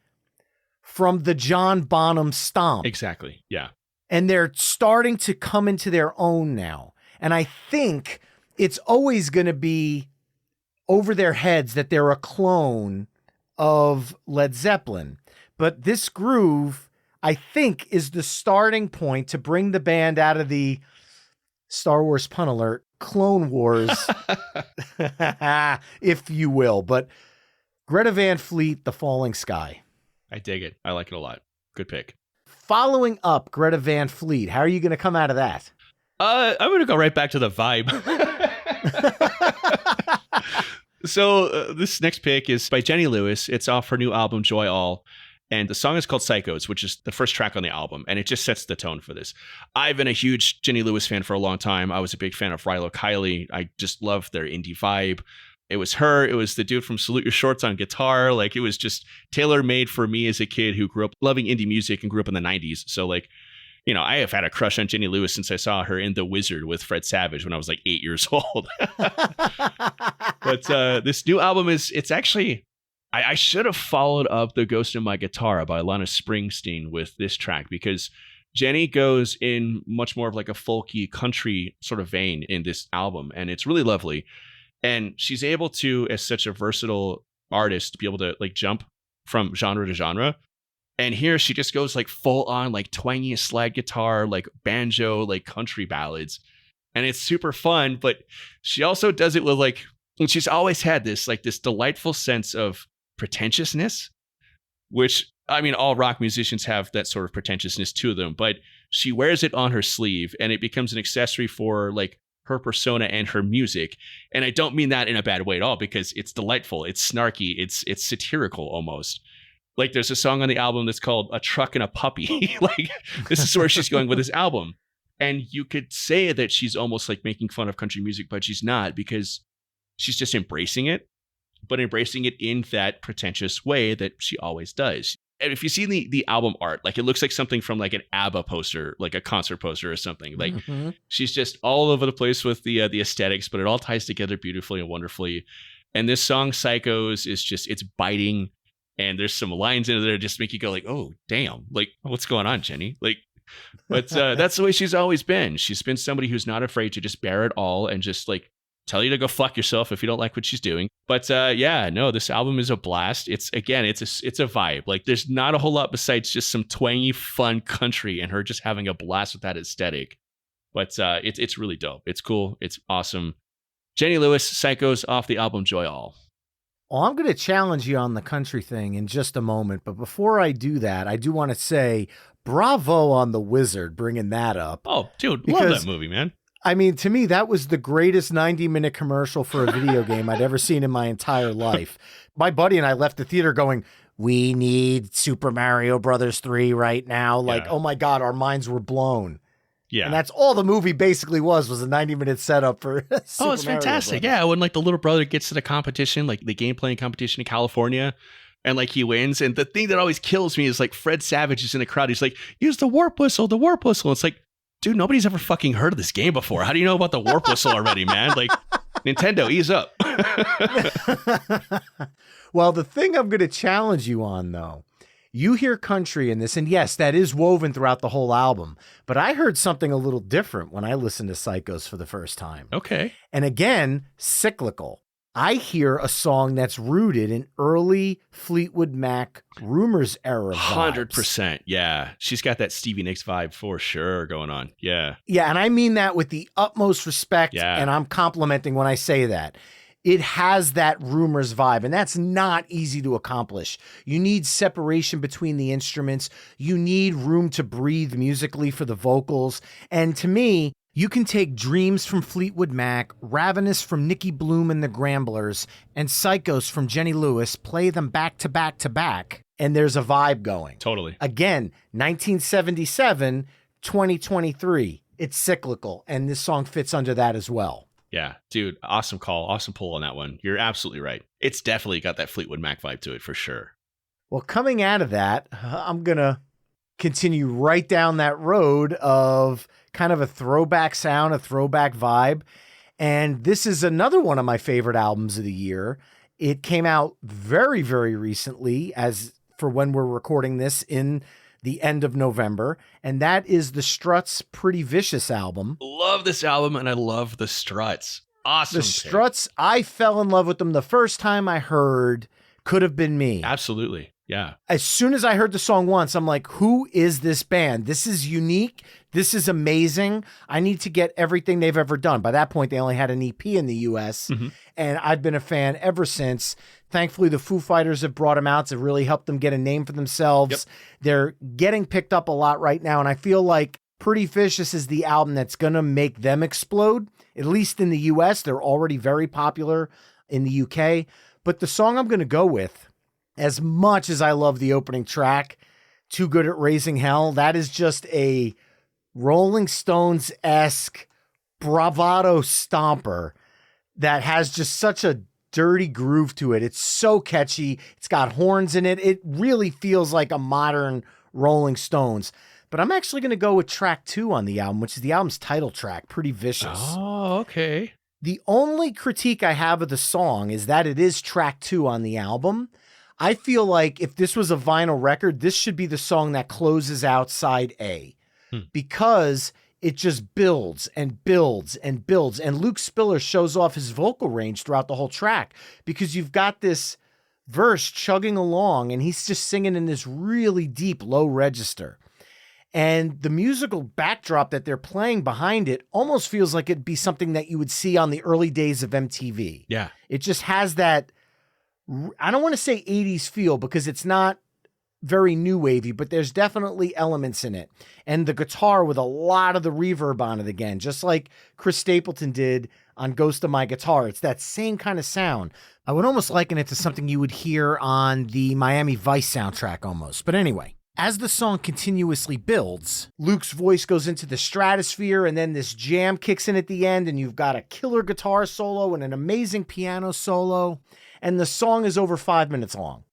[SPEAKER 3] from the John Bonham stomp.
[SPEAKER 4] Exactly. Yeah.
[SPEAKER 3] And they're starting to come into their own now. And I think it's always going to be over their heads that they're a clone of Led Zeppelin. But this groove, I think, is the starting point to bring the band out of the Star Wars pun alert, Clone Wars, if you will. But Greta Van Fleet, The Falling Sky.
[SPEAKER 4] I dig it. I like it a lot. Good pick.
[SPEAKER 3] Following up Greta Van Fleet, how are you going to come out of that?
[SPEAKER 4] I'm going to go right back to the vibe. So this next pick is by Jenny Lewis. It's off her new album, Joy All. And the song is called Psychos, which is the first track on the album. And it just sets the tone for this. I've been a huge Jenny Lewis fan for a long time. I was a big fan of Rilo Kiley. I just loved their indie vibe. It was her. It was the dude from Salute Your Shorts on guitar. Like, it was just tailor-made for me as a kid who grew up loving indie music and grew up in the 90s. So, like, you know, I have had a crush on Jenny Lewis since I saw her in The Wizard with Fred Savage when I was like 8 years old. But this new album it's actually, I should have followed up The Ghost in My Guitar by Lana Springsteen with this track, because Jenny goes in much more of like a folky country sort of vein in this album. And it's really lovely. And she's able to, as such a versatile artist, be able to like jump from genre to genre. And here she just goes like full on like twangy slide guitar, like banjo, like country ballads. And it's super fun, but she also does it with like, and she's always had this like this delightful sense of pretentiousness, which, I mean, all rock musicians have that sort of pretentiousness to them, but she wears it on her sleeve and it becomes an accessory for like her persona and her music. And I don't mean that in a bad way at all, because it's delightful. It's snarky. It's satirical almost. Like, there's a song on the album that's called A Truck and a Puppy. Like, this is where she's going with this album. And you could say that she's almost like making fun of country music, but she's not, because she's just embracing it, but embracing it in that pretentious way that she always does. And if you see the album art, like, it looks like something from like an ABBA poster, like a concert poster or something. Like, she's just all over the place with the aesthetics, but it all ties together beautifully and wonderfully. And this song, Psychos, is just, it's biting. And there's some lines in there that just make you go like, oh, damn, like, what's going on, Jenny? Like, but that's the way she's always been. She's been somebody who's not afraid to just bear it all and just like tell you to go fuck yourself if you don't like what she's doing. But yeah, no, this album is a blast. It's a vibe. Like, there's not a whole lot besides just some twangy, fun country and her just having a blast with that aesthetic. But it's really dope. It's cool. It's awesome. Jenny Lewis, Psychos, off the album Joy All.
[SPEAKER 3] Well, I'm going to challenge you on the country thing in just a moment. But before I do that, I do want to say bravo on The Wizard, bringing that up.
[SPEAKER 4] Oh, dude, love that movie, man.
[SPEAKER 3] I mean, to me, that was the greatest 90-minute commercial for a video game I'd ever seen in my entire life. My buddy and I left the theater going, we need Super Mario Brothers 3 right now. Like, oh my God, our minds were blown.
[SPEAKER 4] Yeah.
[SPEAKER 3] And that's all the movie basically was a 90-minute setup for Super
[SPEAKER 4] it's
[SPEAKER 3] Mario
[SPEAKER 4] fantastic.
[SPEAKER 3] Brothers.
[SPEAKER 4] Yeah, when like the little brother gets to the competition, like the game playing competition in California, and like he wins. And the thing that always kills me is like Fred Savage is in the crowd. He's like, use the warp whistle, the warp whistle. It's like, dude, nobody's ever fucking heard of this game before. How do you know about the warp whistle already, man? Like, Nintendo, ease up.
[SPEAKER 3] Well, the thing I'm going to challenge you on, though, you hear country in this, and yes, that is woven throughout the whole album, but I heard something a little different when I listened to Psychos for the first time.
[SPEAKER 4] Okay.
[SPEAKER 3] And again, cyclical. I hear a song that's rooted in early Fleetwood Mac Rumors era vibes.
[SPEAKER 4] 100%. Yeah. She's got that Stevie Nicks vibe for sure going on. Yeah.
[SPEAKER 3] Yeah, and I mean that with the utmost respect,
[SPEAKER 4] Yeah.
[SPEAKER 3] and I'm complimenting when I say that. It has that Rumors vibe, and that's not easy to accomplish. You need separation between the instruments. You need room to breathe musically for the vocals. And to me, you can take Dreams from Fleetwood Mac, Ravenous from Nicky Bloom and the Gramblers, and Psychos from Jenny Lewis, play them back to back to back, and there's a vibe going.
[SPEAKER 4] Totally.
[SPEAKER 3] Again, 1977, 2023. It's cyclical, and this song fits under that as well.
[SPEAKER 4] Yeah, dude, awesome call. Awesome pull on that one. You're absolutely right. It's definitely got that Fleetwood Mac vibe to it for sure.
[SPEAKER 3] Well, coming out of that, I'm going to continue right down that road of kind of a throwback sound, a throwback vibe. And this is another one of my favorite albums of the year. It came out very, very recently, as for when we're recording this in the end of November, and that is the Struts' Pretty Vicious album.
[SPEAKER 4] Love this album, and I love the Struts. Awesome.
[SPEAKER 3] The Struts, I fell in love with them the first time I heard Could Have Been Me.
[SPEAKER 4] Absolutely. Yeah.
[SPEAKER 3] As soon as I heard the song once, I'm like, who is this band? This is unique. This is amazing. I need to get everything they've ever done. By that point, they only had an EP in the US, and I've been a fan ever since. Thankfully, the Foo Fighters have brought them out to really help them get a name for themselves.
[SPEAKER 4] Yep.
[SPEAKER 3] They're getting picked up a lot right now, and I feel like Pretty Vicious is the album that's going to make them explode, at least in the US. They're already very popular in the UK. But the song I'm going to go with, as much as I love the opening track, Too Good at Raising Hell, that is just a Rolling Stones-esque bravado stomper that has just such a dirty groove to it. It's so catchy. It's got horns in it. It really feels like a modern Rolling Stones. But I'm actually going to go with track 2 on the album, which is the album's title track, Pretty Vicious.
[SPEAKER 4] Oh, okay.
[SPEAKER 3] The only critique I have of the song is that it is track 2 on the album. I feel like if this was a vinyl record, this should be the song that closes out side A because it just builds and builds and builds. And Luke Spiller shows off his vocal range throughout the whole track because you've got this verse chugging along and he's just singing in this really deep low register. And the musical backdrop that they're playing behind it almost feels like it'd be something that you would see on the early days of MTV.
[SPEAKER 4] Yeah.
[SPEAKER 3] It just has that, I don't want to say 80s feel because it's not very new wavy, but there's definitely elements in it. And the guitar with a lot of the reverb on it again, just like Chris Stapleton did on Ghost of My Guitar. It's that same kind of sound. I would almost liken it to something you would hear on the Miami Vice soundtrack almost. But anyway, as the song continuously builds, Luke's voice goes into the stratosphere and then this jam kicks in at the end and you've got a killer guitar solo and an amazing piano solo. And the song is over 5 minutes long.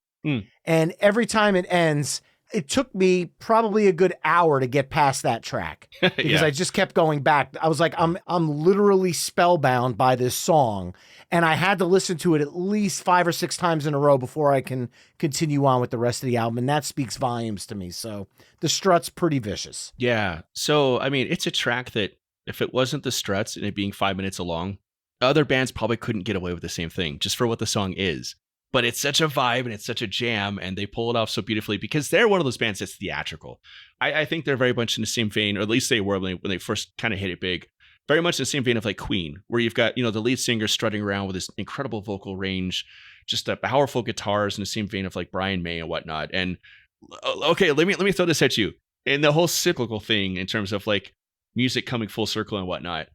[SPEAKER 3] And every time it ends, it took me probably a good hour to get past that track because I just kept going back. I was like, I'm literally spellbound by this song. And I had to listen to it at least 5 or 6 times in a row before I can continue on with the rest of the album. And that speaks volumes to me. So the Struts, Pretty Vicious.
[SPEAKER 4] Yeah. So, I mean, it's a track that if it wasn't the Struts and it being 5 minutes long, other bands probably couldn't get away with the same thing just for what the song is. But it's such a vibe and it's such a jam and they pull it off so beautifully because they're one of those bands that's theatrical. I think they're very much in the same vein, or at least they were when they first kind of hit it big. Very much in the same vein of like Queen, where you've got, the lead singer strutting around with this incredible vocal range, just the powerful guitars in the same vein of like Brian May and whatnot. And okay, let me throw this at you. And the whole cyclical thing in terms of like music coming full circle and whatnot.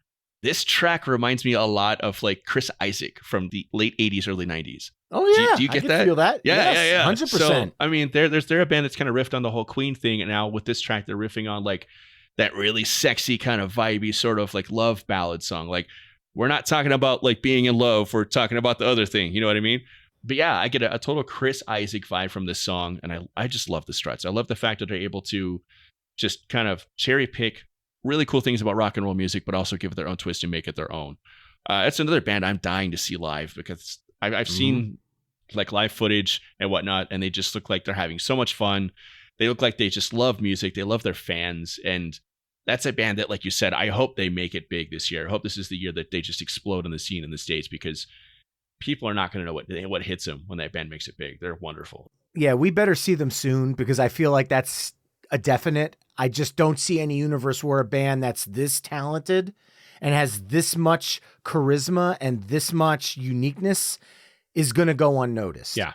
[SPEAKER 4] This track reminds me a lot of like Chris Isaak from the late 80s, early 90s.
[SPEAKER 3] Oh, yeah.
[SPEAKER 4] Do you get
[SPEAKER 3] I
[SPEAKER 4] that?
[SPEAKER 3] Feel that.
[SPEAKER 4] Yeah.
[SPEAKER 3] 100%.
[SPEAKER 4] So, I mean, they're a band that's kind of riffed on the whole Queen thing. And now with this track, they're riffing on like that really sexy kind of vibey sort of like love ballad song. Like we're not talking about like being in love. We're talking about the other thing. You know what I mean? But yeah, I get a total Chris Isaak vibe from this song. And I just love the Struts. I love the fact that they're able to just kind of cherry pick really cool things about rock and roll music, but also give it their own twist and make it their own. It's another band I'm dying to see live because I've seen like live footage and whatnot, and they just look like they're having so much fun. They look like they just love music. They love their fans. And that's a band that, like you said, I hope they make it big this year. I hope this is the year that they just explode on the scene in the States because people are not going to know what hits them when that band makes it big. They're wonderful.
[SPEAKER 3] Yeah, we better see them soon because I feel like that's a definite. I just don't see any universe where a band that's this talented and has this much charisma and this much uniqueness is going to go unnoticed.
[SPEAKER 4] Yeah.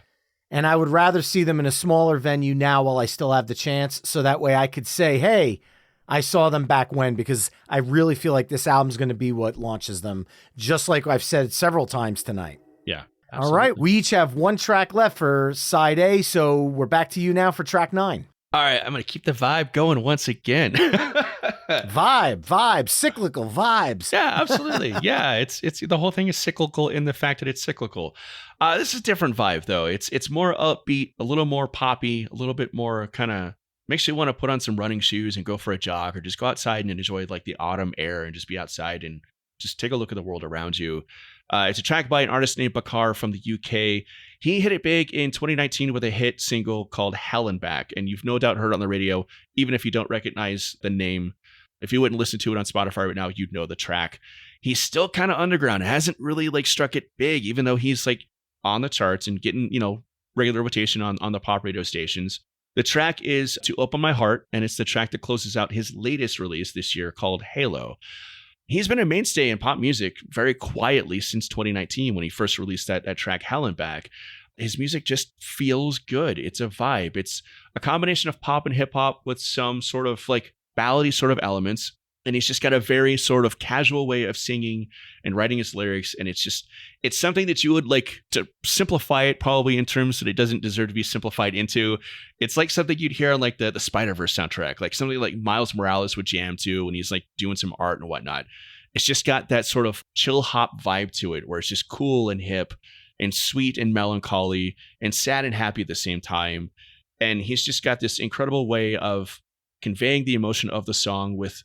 [SPEAKER 3] And I would rather see them in a smaller venue now while I still have the chance. So that way I could say, hey, I saw them back when, because I really feel like this album's going to be what launches them. Just like I've said several times tonight.
[SPEAKER 4] Yeah.
[SPEAKER 3] Absolutely. All right. We each have one track left for side A. So we're back to you now for track 9.
[SPEAKER 4] All right, I'm going to keep the vibe going once again.
[SPEAKER 3] Vibe, cyclical vibes.
[SPEAKER 4] Yeah, absolutely. Yeah, it's the whole thing is cyclical in the fact that it's cyclical. This is a different vibe though. It's more upbeat, a little more poppy, a little bit more kind of makes you want to put on some running shoes and go for a jog or just go outside and enjoy like the autumn air and just be outside and just take a look at the world around you. It's a track by an artist named Bakar from the UK. He hit it big in 2019 with a hit single called Hell and Back, and you've no doubt heard it on the radio, even if you don't recognize the name. If you wouldn't listen to it on Spotify right now, you'd know the track. He's still kind of underground. It hasn't really like struck it big, even though he's like on the charts and getting, regular rotation on the pop radio stations. The track is To Open My Heart, and it's the track that closes out his latest release this year called Halo. He's been a mainstay in pop music very quietly since 2019 when he first released that track Hell and Back. His music just feels good. It's a vibe. It's a combination of pop and hip hop with some sort of like ballady sort of elements. And he's just got a very sort of casual way of singing and writing his lyrics. And it's something that you would like to simplify it probably in terms that it doesn't deserve to be simplified into. It's like something you'd hear on like the Spider-Verse soundtrack, like something like Miles Morales would jam to when he's like doing some art and whatnot. It's just got that sort of chill hop vibe to it where it's just cool and hip and sweet and melancholy and sad and happy at the same time. And he's just got this incredible way of conveying the emotion of the song with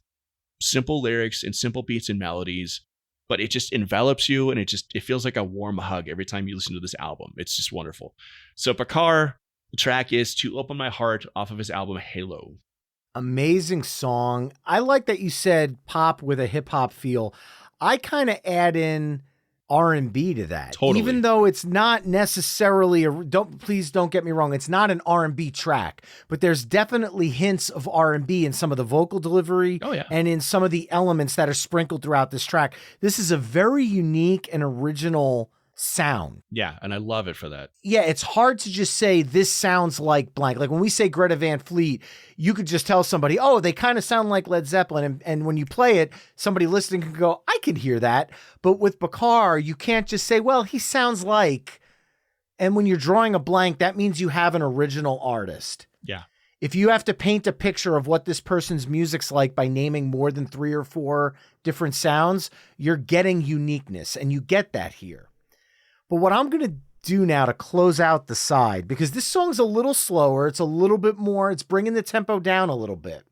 [SPEAKER 4] simple lyrics and simple beats and melodies, but it just envelops you and it feels like a warm hug every time you listen to this album. It's just wonderful. So Bakar, the track is To Open My Heart off of his album Halo.
[SPEAKER 3] Amazing song. I like that you said pop with a hip hop feel. I kind of add in R&B to that.
[SPEAKER 4] Totally.
[SPEAKER 3] Even though it's not necessarily please don't get me wrong, it's not an R&B track, but there's definitely hints of R&B in some of the vocal delivery and in some of the elements that are sprinkled throughout this track. This is a very unique and original sound.
[SPEAKER 4] Yeah, and I love it for that.
[SPEAKER 3] Yeah, it's hard to just say this sounds like blank. Like when we say Greta Van Fleet, you could just tell somebody, oh, they kind of sound like Led Zeppelin. And when you play it, somebody listening can go, I can hear that. But with Bakar, you can't just say, well, he sounds like. And when you're drawing a blank, that means you have an original artist.
[SPEAKER 4] Yeah.
[SPEAKER 3] If you have to paint a picture of what this person's music's like by naming more than 3 or 4 different sounds, you're getting uniqueness. And you get that here. But what I'm going to do now to close out the side, because this song's a little slower, it's a little bit more, it's bringing the tempo down a little bit.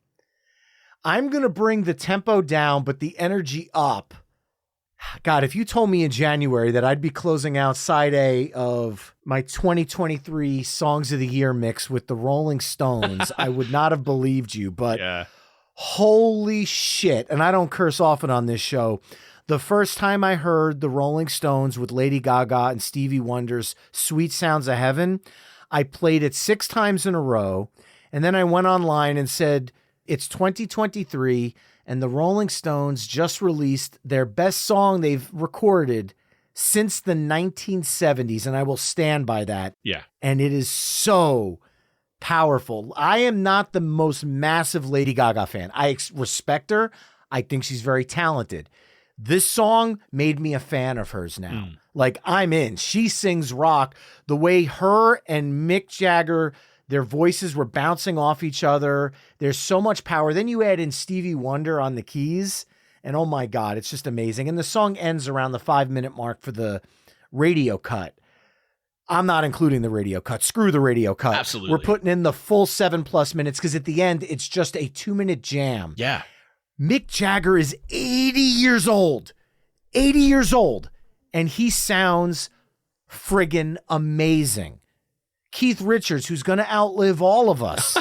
[SPEAKER 3] I'm going to bring the tempo down, but the energy up. God, if you told me in January that I'd be closing out side A of my 2023 Songs of the Year mix with the Rolling Stones, I would not have believed you, but holy shit. And I don't curse often on this show. The first time I heard the Rolling Stones with Lady Gaga and Stevie Wonder's Sweet Sounds of Heaven, I played it 6 times in a row. And then I went online and said, it's 2023 and the Rolling Stones just released their best song they've recorded since the 1970s. And I will stand by that.
[SPEAKER 4] Yeah.
[SPEAKER 3] And it is so powerful. I am not the most massive Lady Gaga fan. I respect her. I think she's very talented. This song made me a fan of hers now. Like, I'm in. She sings rock. The way her and Mick Jagger, their voices were bouncing off each other. There's so much power. Then you add in Stevie Wonder on the keys, and oh my God, it's just amazing. And the song ends around the 5-minute mark for the radio cut. I'm not including the radio cut. Screw the radio cut.
[SPEAKER 4] Absolutely.
[SPEAKER 3] We're putting in the full 7+ minutes because at the end, it's just a 2-minute jam.
[SPEAKER 4] Yeah.
[SPEAKER 3] Mick Jagger is 80 years old. 80 years old. And he sounds friggin' amazing. Keith Richards, who's going to outlive all of us,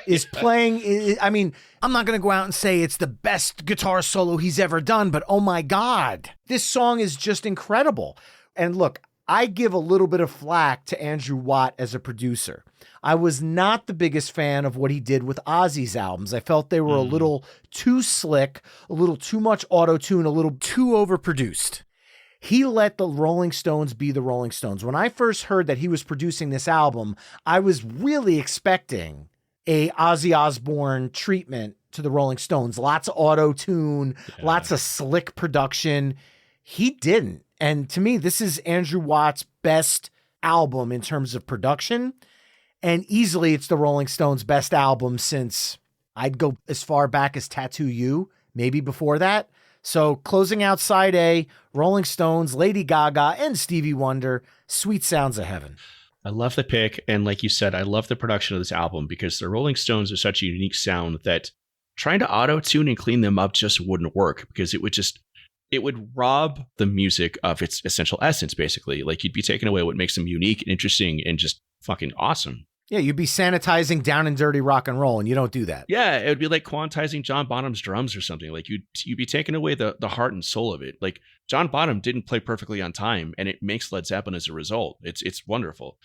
[SPEAKER 3] is playing. I mean, I'm not going to go out and say it's the best guitar solo he's ever done, but oh my God, this song is just incredible. And look, I give a little bit of flack to Andrew Watt as a producer. I was not the biggest fan of what he did with Ozzy's albums. I felt they were a little too slick, a little too much auto-tune, a little too overproduced. He let the Rolling Stones be the Rolling Stones. When I first heard that he was producing this album, I was really expecting a Ozzy Osbourne treatment to the Rolling Stones. Lots of auto-tune, lots of slick production. He didn't. And to me, this is Andrew Watt's best album in terms of production. And easily it's the Rolling Stones' best album since I'd go as far back as Tattoo You, maybe before that. So closing out side A, Rolling Stones, Lady Gaga, and Stevie Wonder, Sweet Sounds of Heaven.
[SPEAKER 4] I love the pick. And like you said, I love the production of this album because the Rolling Stones are such a unique sound that trying to auto-tune and clean them up just wouldn't work because it it would rob the music of its essential essence, basically. Like, you'd be taking away what makes them unique and interesting and just fucking awesome.
[SPEAKER 3] Yeah, you'd be sanitizing down and dirty rock and roll, and you don't do that.
[SPEAKER 4] Yeah, it would be like quantizing John Bonham's drums or something. Like, you'd be taking away the heart and soul of it. Like, John Bonham didn't play perfectly on time, and it makes Led Zeppelin as a result. It's wonderful.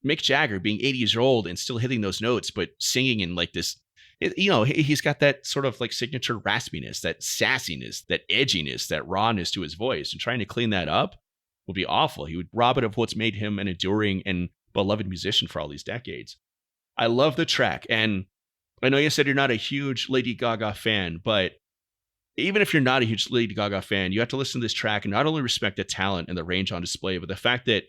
[SPEAKER 4] Mick Jagger being 80 years old and still hitting those notes, but singing in like this, he's got that sort of like signature raspiness, that sassiness, that edginess, that rawness to his voice, and trying to clean that up would be awful. He would rob it of what's made him an enduring and beloved musician for all these decades. I love the track. And I know you said you're not a huge Lady Gaga fan, but even if you're not a huge Lady Gaga fan, you have to listen to this track and not only respect the talent and the range on display, but the fact that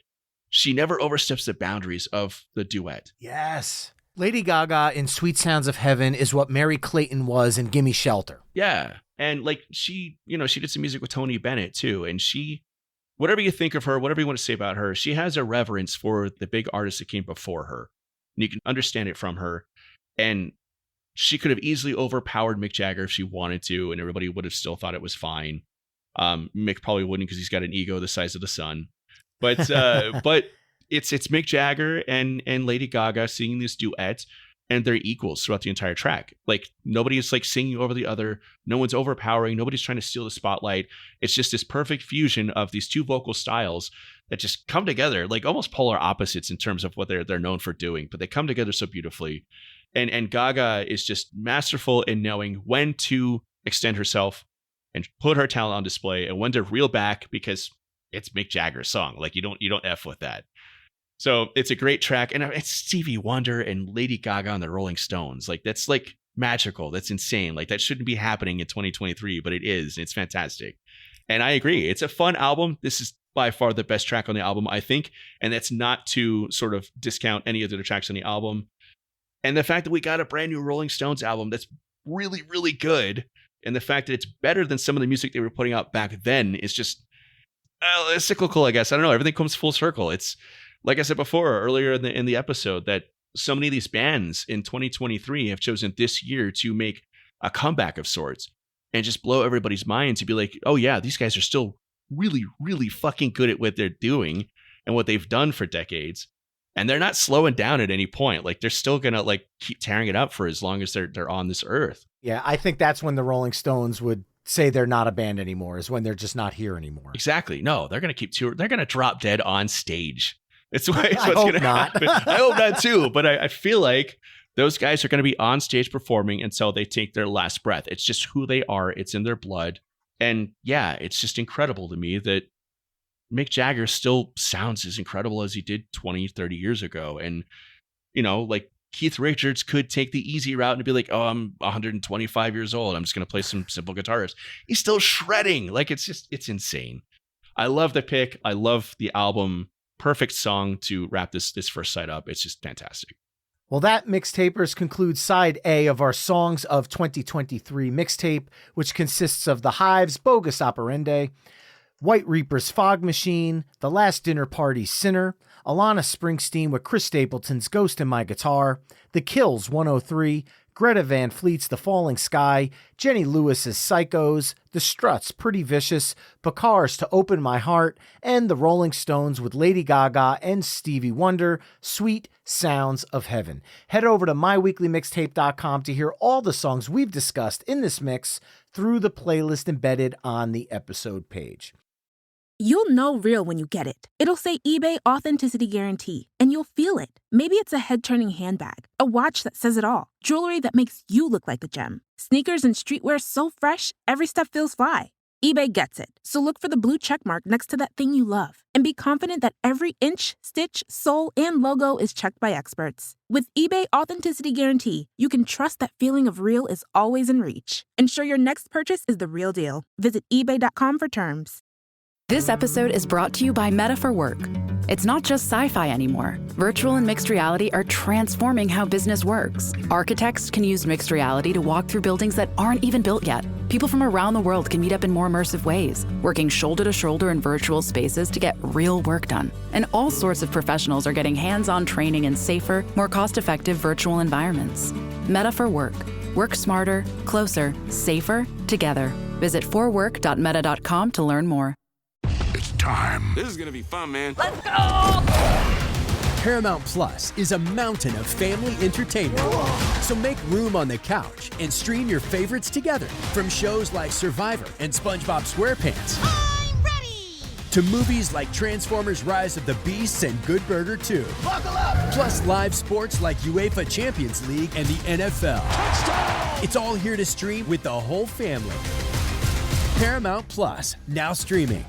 [SPEAKER 4] she never oversteps the boundaries of the duet.
[SPEAKER 3] Yes. Lady Gaga in Sweet Sounds of Heaven is what Mary Clayton was in Gimme Shelter.
[SPEAKER 4] Yeah. And like she did some music with Tony Bennett too. And she, whatever you think of her, whatever you want to say about her, she has a reverence for the big artists that came before her. And you can understand it from her. And she could have easily overpowered Mick Jagger if she wanted to, and everybody would have still thought it was fine. Mick probably wouldn't, because he's got an ego the size of the sun. But it's Mick Jagger and Lady Gaga singing this duet, and they're equals throughout the entire track. Like, nobody is like singing over the other. No one's overpowering. Nobody's trying to steal the spotlight. It's just this perfect fusion of these two vocal styles that just come together, like almost polar opposites in terms of what they're known for doing, but they come together so beautifully. And Gaga is just masterful in knowing when to extend herself and put her talent on display, and when to reel back, because it's Mick Jagger's song. Like, you don't F with that. So it's a great track. And it's Stevie Wonder and Lady Gaga and the Rolling Stones. Like, that's like magical. That's insane. Like, that shouldn't be happening in 2023, but it is. And it's fantastic. And I agree. It's a fun album. This is by far the best track on the album, I think. And that's not to sort of discount any of the other tracks on the album. And the fact that we got a brand new Rolling Stones album that's really, really good, and the fact that it's better than some of the music they were putting out back then is just it's cyclical, I guess. I don't know. Everything comes full circle. It's like I said before earlier in the episode, that so many of these bands in 2023 have chosen this year to make a comeback of sorts and just blow everybody's mind, to be like, oh yeah, these guys are still really, really fucking good at what they're doing and what they've done for decades. And they're not slowing down at any point. Like, they're still going to like keep tearing it up for as long as they're on this earth.
[SPEAKER 3] Yeah, I think that's when the Rolling Stones would say they're not a band anymore, is when they're just not here anymore.
[SPEAKER 4] Exactly. No, they're going to keep touring. They're going to drop dead on stage. It's what's
[SPEAKER 3] I
[SPEAKER 4] going to
[SPEAKER 3] not.
[SPEAKER 4] happen. I hope not too, but I feel like those guys are going to be on stage performing until they take their last breath. It's just who they are. It's in their blood. And yeah, it's just incredible to me that Mick Jagger still sounds as incredible as he did 20, 30 years ago. And, like, Keith Richards could take the easy route and be like, oh, I'm 125 years old. I'm just going to play some simple guitars. He's still shredding. Like, it's insane. I love the pick. I love the album. Perfect song to wrap this first side up. It's just fantastic.
[SPEAKER 3] Well, that, Mixtapers, concludes side A of our Songs of 2023 mixtape, which consists of The Hive's Bogus Operandi, White Reaper's Fog Machine, The Last Dinner Party's Sinner, Alana Springsteen with Chris Stapleton's Ghost in My Guitar, The Kills 103, Greta Van Fleet's The Falling Sky, Jenny Lewis's Psychos, The Struts' Pretty Vicious, Bakar's To Open My Heart, and The Rolling Stones with Lady Gaga and Stevie Wonder, Sweet Sounds of Heaven. Head over to myweeklymixtape.com to hear all the songs we've discussed in this mix through the playlist embedded on the episode page.
[SPEAKER 5] You'll know real when you get it. It'll say eBay Authenticity Guarantee, and you'll feel it. Maybe it's a head-turning handbag, a watch that says it all, jewelry that makes you look like a gem, sneakers and streetwear so fresh, every step feels fly. eBay gets it. So look for the blue check mark next to that thing you love, and be confident that every inch, stitch, sole, and logo is checked by experts. With eBay Authenticity Guarantee, you can trust that feeling of real is always in reach. Ensure your next purchase is the real deal. Visit ebay.com for terms.
[SPEAKER 6] This episode is brought to you by Meta for Work. It's not just sci-fi anymore. Virtual and mixed reality are transforming how business works. Architects can use mixed reality to walk through buildings that aren't even built yet. People from around the world can meet up in more immersive ways, working shoulder to shoulder in virtual spaces to get real work done. And all sorts of professionals are getting hands-on training in safer, more cost-effective virtual environments. Meta for Work. Work smarter, closer, safer, together. Visit forwork.meta.com to learn more.
[SPEAKER 7] It's time.
[SPEAKER 8] This is gonna be fun, man.
[SPEAKER 9] Paramount Plus is a mountain of family entertainment. So make room on the couch and stream your favorites together. From shows like Survivor and SpongeBob SquarePants. I'm ready! To movies like Transformers Rise of the Beasts and Good Burger 2. Buckle up! Plus live sports like UEFA Champions League and the NFL. Touchdown! It's all here to stream with the whole family. Paramount Plus, now streaming.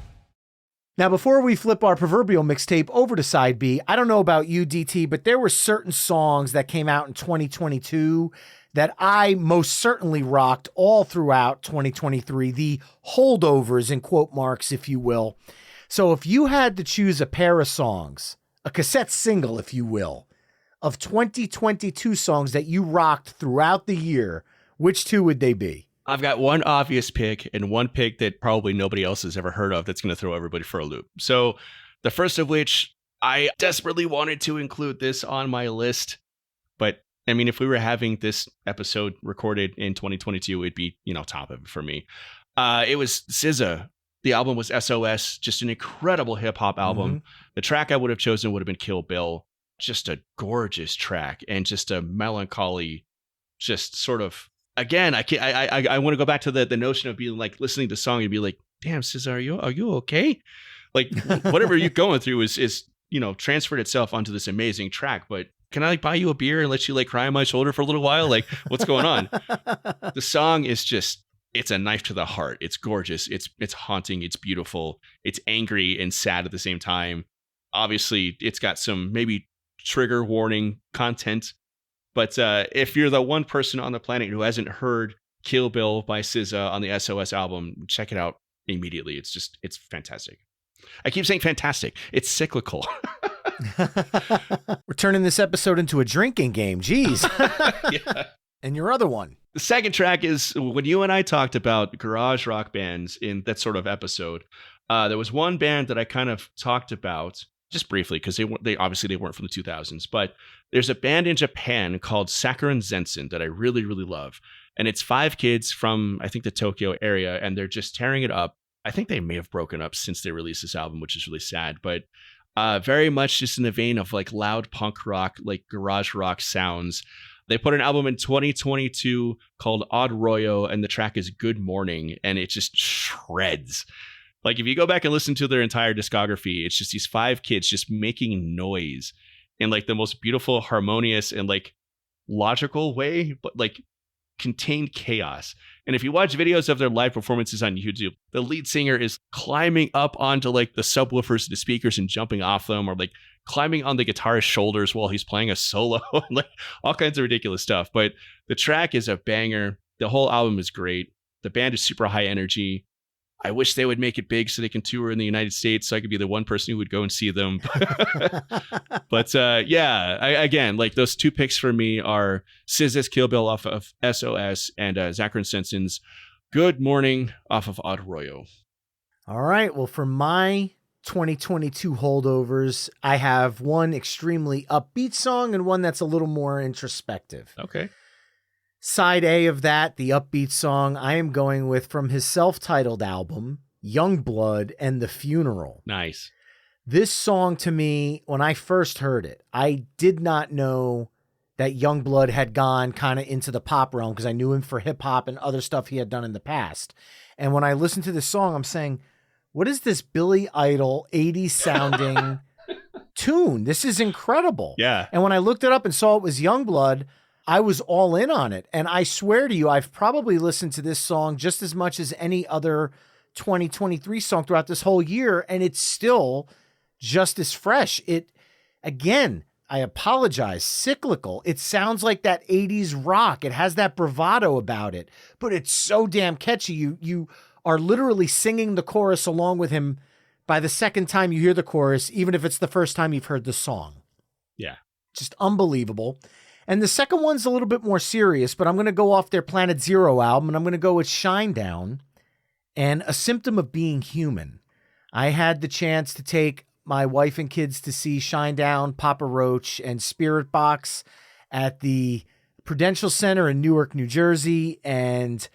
[SPEAKER 3] Now, before we flip our proverbial mixtape over to side B, I don't know about you, DT, but there were certain songs that came out in 2022 that I most certainly rocked all throughout 2023, the holdovers in quote marks, if you will. So if you had to choose a pair of songs, a cassette single, if you will, of 2022 songs that you rocked throughout the year, which two would they be?
[SPEAKER 4] I've got one obvious pick and one pick that probably nobody else has ever heard of that's going to throw everybody for a loop. So the first of which, I desperately wanted to include this on my list. But I mean, if we were having this episode recorded in 2022, it'd be, top of it for me. It was SZA. The album was SOS, just an incredible hip hop album. Mm-hmm. The track I would have chosen would have been Kill Bill. Just a gorgeous track and just a melancholy, just sort of. Again, I want to go back to the notion of being like listening to a song and be like, damn, SZA, are you okay? Like whatever you're going through is transferred itself onto this amazing track. But can I buy you a beer and let you cry on my shoulder for a little while? Like, what's going on? The song is just, it's a knife to the heart. It's gorgeous. It's haunting. It's beautiful. It's angry and sad at the same time. Obviously, it's got some maybe trigger warning content. But if you're the one person on the planet who hasn't heard Kill Bill by SZA on the SOS album, check it out immediately. It's fantastic. I keep saying fantastic. It's cyclical.
[SPEAKER 3] We're turning this episode into a drinking game. Jeez.
[SPEAKER 4] Yeah.
[SPEAKER 3] And your other one?
[SPEAKER 4] The second track is when you and I talked about garage rock bands in that sort of episode. There was one band that I kind of talked about just briefly because they obviously weren't from the 2000s, but there's a band in Japan called Sakura Zensen that I really, really love. And it's 5 kids from, I think, the Tokyo area, and they're just tearing it up. I think they may have broken up since they released this album, which is really sad, but very much just in the vein of loud punk rock, garage rock sounds. They put an album in 2022 called Odd Royo, and the track is Good Morning, and it just shreds. If you go back and listen to their entire discography, it's just these 5 kids just making noise in the most beautiful, harmonious, and logical way, but contained chaos. And if you watch videos of their live performances on YouTube, the lead singer is climbing up onto the subwoofers, the speakers, and jumping off them, or climbing on the guitarist's shoulders while he's playing a solo, all kinds of ridiculous stuff. But the track is a banger. The whole album is great. The band is super high energy. I wish they would make it big so they can tour in the United States so I could be the one person who would go and see them. But again, those 2 picks for me are SZA's Kill Bill off of SOS and Sakura Zensen's Good Morning off of Odd Royo.
[SPEAKER 3] All right. Well, for my 2022 holdovers, I have one extremely upbeat song and one that's a little more introspective.
[SPEAKER 4] Okay.
[SPEAKER 3] Side A of that, the upbeat song, I am going with from his self-titled album, Youngblood and the Funeral.
[SPEAKER 4] Nice.
[SPEAKER 3] This song to me, when I first heard it, I did not know that Youngblood had gone kind of into the pop realm because I knew him for hip hop and other stuff he had done in the past. And when I listened to this song, I'm saying, what is this Billy Idol 80s sounding tune? This is incredible.
[SPEAKER 4] Yeah.
[SPEAKER 3] And when I looked it up and saw it was Youngblood, I was all in on it. And I swear to you, I've probably listened to this song just as much as any other 2023 song throughout this whole year. And it's still just as fresh. It, again, I apologize, cyclical. It sounds like that 80s rock. It has that bravado about it, but it's so damn catchy. You are literally singing the chorus along with him by the second time you hear the chorus, even if it's the first time you've heard the song.
[SPEAKER 4] Yeah.
[SPEAKER 3] Just unbelievable. And the second one's a little bit more serious, but I'm going to go off their Planet Zero album, and I'm going to go with Shinedown and A Symptom of Being Human. I had the chance to take my wife and kids to see Shinedown, Papa Roach, and Spirit Box at the Prudential Center in Newark, New Jersey, and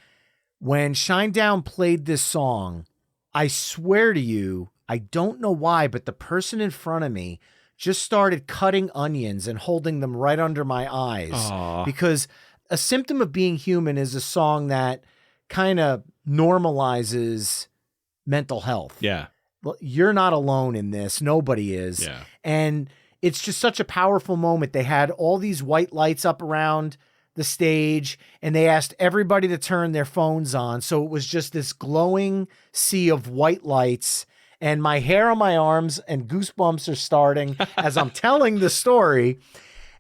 [SPEAKER 3] When Shinedown played this song, I swear to you, I don't know why, but the person in front of me just started cutting onions and holding them right under my eyes.
[SPEAKER 4] Aw.
[SPEAKER 3] Because A Symptom of Being Human is a song that kind of normalizes mental health.
[SPEAKER 4] Yeah.
[SPEAKER 3] Well, you're not alone in this. Nobody is.
[SPEAKER 4] Yeah.
[SPEAKER 3] And it's just such a powerful moment. They had all these white lights up around the stage, and they asked everybody to turn their phones on. So it was just this glowing sea of white lights, and my hair on my arms and goosebumps are starting as I'm telling the story.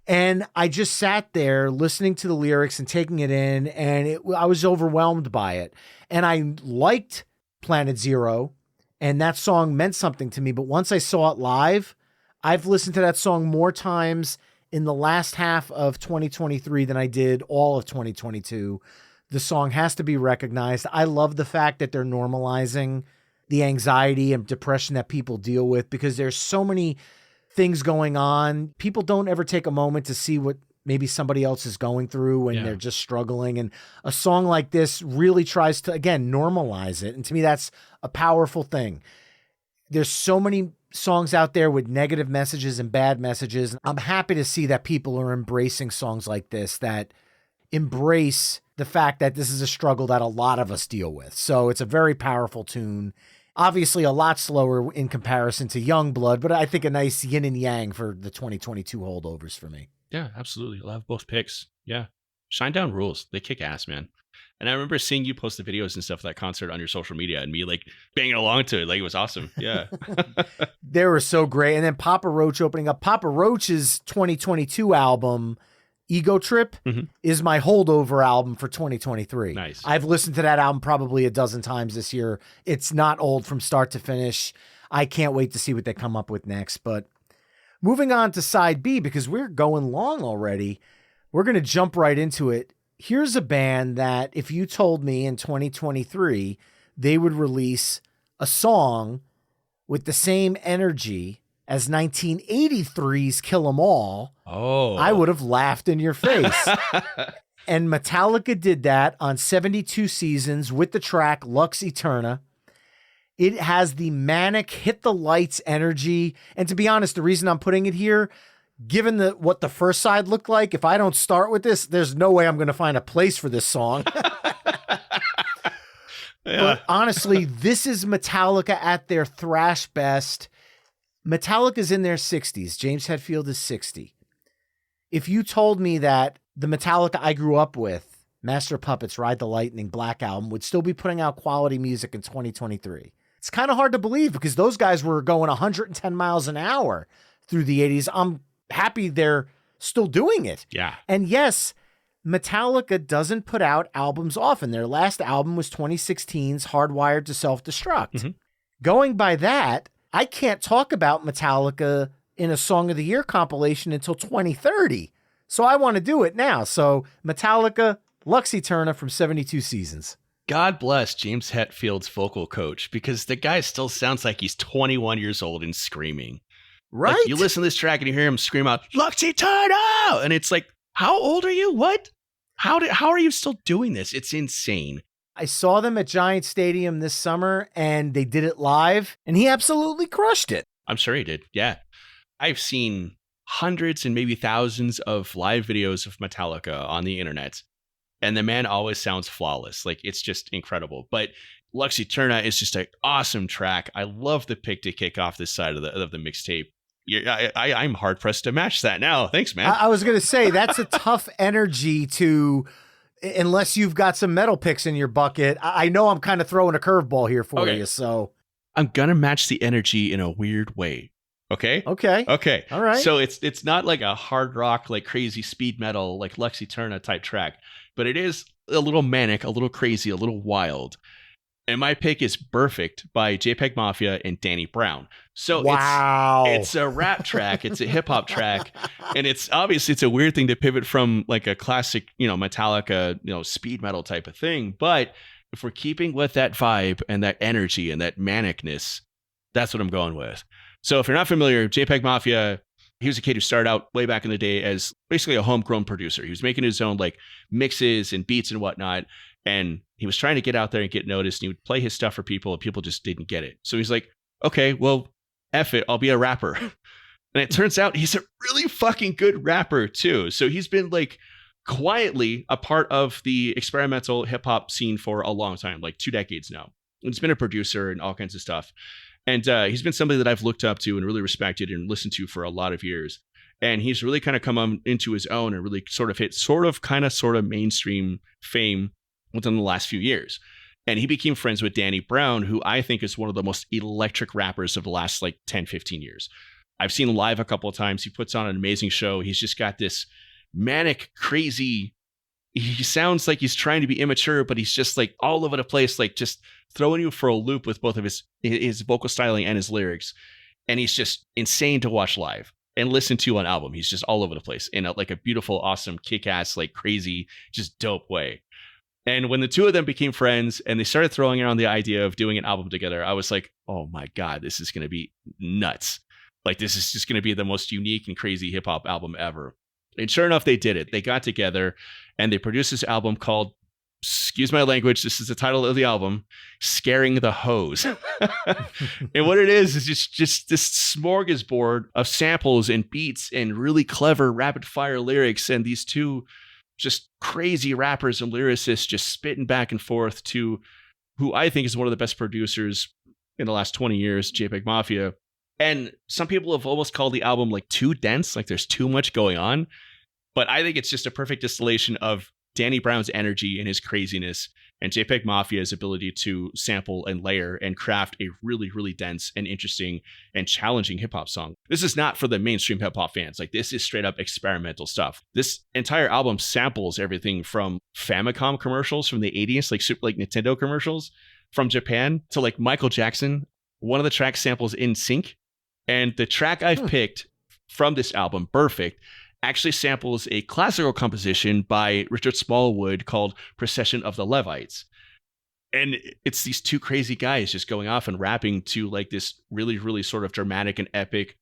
[SPEAKER 3] And I just sat there listening to the lyrics and taking it in, and I was overwhelmed by it. And I liked Planet Zero, and that song meant something to me. But once I saw it live, I've listened to that song more times in the last half of 2023 than I did all of 2022. The song has to be recognized. I love the fact that they're normalizing the anxiety and depression that people deal with, because there's so many things going on. People don't ever take a moment to see what maybe somebody else is going through when they're just struggling. And a song like this really tries to, again, normalize it. And to me, that's a powerful thing. There's so many songs out there with negative messages and bad messages. I'm happy to see that people are embracing songs like this, that embrace the fact that this is a struggle that a lot of us deal with. So it's a very powerful tune. Obviously a lot slower in comparison to Youngblood, but I think a nice yin and yang for the 2022 holdovers for me.
[SPEAKER 4] Yeah, absolutely. I'll have both picks. Yeah. Shinedown rules. They kick ass, man. And I remember seeing you post the videos and stuff of that concert on your social media, and me like banging along to it. Like, it was awesome. Yeah.
[SPEAKER 3] They were so great. And then Papa Roach opening up. Papa Roach's 2022 album, Ego Trip, is my holdover album for 2023.
[SPEAKER 4] Nice.
[SPEAKER 3] I've listened to that album probably a dozen times this year. It's not old from start to finish. I can't wait to see what they come up with next. But moving on to side B, because we're going long already, we're going to jump right into it. Here's a band that if you told me in 2023 they would release a song with the same energy as 1983's Kill 'Em All, I would have laughed in your face. And Metallica did that on 72 Seasons with the track Lux Eterna. It has the manic hit the lights energy. And to be honest, the reason I'm putting it here, given what the first side looked like, if I don't start with this, there's no way I'm going to find a place for this song. But honestly, this is Metallica at their thrash best. Metallica's in their 60s. James Hetfield is 60. If you told me that the Metallica I grew up with, Master of Puppets, Ride the Lightning, Black Album, would still be putting out quality music in 2023, it's kind of hard to believe, because those guys were going 110 miles an hour through the 80s. I'm happy they're still doing it.
[SPEAKER 4] Yeah.
[SPEAKER 3] And yes, Metallica doesn't put out albums often. Their last album was 2016's Hardwired to Self-Destruct. Going by that, I can't talk about Metallica in a Song of the Year compilation until 2030. So I want to do it now. So Metallica, Lux Eterna from 72 Seasons.
[SPEAKER 4] God bless James Hetfield's vocal coach, because the guy still sounds like he's 21 years old and screaming.
[SPEAKER 3] Right?
[SPEAKER 4] Like, you listen to this track and you hear him scream out, Lux Eterna! And it's like, how old are you? What? How are you still doing this? It's insane.
[SPEAKER 3] I saw them at Giant Stadium this summer, and they did it live, and he absolutely crushed it.
[SPEAKER 4] I'm sure he did. Yeah. I've seen hundreds and maybe thousands of live videos of Metallica on the internet, and the man always sounds flawless. Like, it's just incredible. But Lux Eterna is just an awesome track. I love the pick to kick off this side of the mixtape. I'm hard pressed to match that now. Thanks, man.
[SPEAKER 3] I was going to say, that's a tough energy to, unless you've got some metal picks in your bucket. I know I'm kind of throwing a curveball here for you. So
[SPEAKER 4] I'm going to match the energy in a weird way. Okay.
[SPEAKER 3] Okay. All right.
[SPEAKER 4] So it's not like a hard rock, like crazy speed metal, like Lux Eterna type track, but it is a little manic, a little crazy, a little wild. And my pick is Perfect by JPEG Mafia and Danny Brown. So it's a rap track, it's a hip hop track, and it's obviously it's a weird thing to pivot from like a classic, Metallica, speed metal type of thing. But if we're keeping with that vibe and that energy and that manicness, that's what I'm going with. So if you're not familiar, JPEG Mafia, he was a kid who started out way back in the day as basically a homegrown producer. He was making his own like mixes and beats and whatnot. And he was trying to get out there and get noticed. And he would play his stuff for people and people just didn't get it. So he's like, okay, well, F it, I'll be a rapper. And it turns out he's a really fucking good rapper too. So he's been like quietly a part of the experimental hip hop scene for a long time, like 2 decades now. He's been a producer and all kinds of stuff. And he's been somebody that I've looked up to and really respected and listened to for a lot of years. And he's really kind of come into his own and really sort of hit sort of mainstream fame within the last few years. And he became friends with Danny Brown, who I think is one of the most electric rappers of the last like 10, 15 years. I've seen him live a couple of times. He puts on an amazing show. He's just got this manic, crazy, he sounds like he's trying to be immature, but he's just like all over the place, like just throwing you for a loop with both of his vocal styling and his lyrics. And he's just insane to watch live and listen to on album. He's just all over the place in like a beautiful, awesome, kick-ass, like crazy, just dope way. And when the two of them became friends and they started throwing around the idea of doing an album together, I was like, oh my God, this is going to be nuts. Like, this is just going to be the most unique and crazy hip hop album ever. And sure enough, they did it. They got together and they produced this album called, excuse my language, this is the title of the album, Scaring the Hoes. And what it is just this smorgasbord of samples and beats and really clever rapid fire lyrics. And these two just crazy rappers and lyricists just spitting back and forth to who I think is one of the best producers in the last 20 years, JPEG Mafia. And some people have almost called the album like too dense, like there's too much going on. But I think it's just a perfect distillation of Danny Brown's energy and his craziness and JPEG Mafia's ability to sample and layer and craft a really, really dense and interesting and challenging hip hop song. This is not for the mainstream hip hop fans. Like, this is straight up experimental stuff. This entire album samples everything from Famicom commercials from the 80s, like Nintendo commercials from Japan, to like Michael Jackson. One of the tracks samples In Sync. And the track I've picked from this album, Perfect, actually samples a classical composition by Richard Smallwood called Procession of the Levites. And it's these two crazy guys just going off and rapping to like this really, really sort of dramatic and epic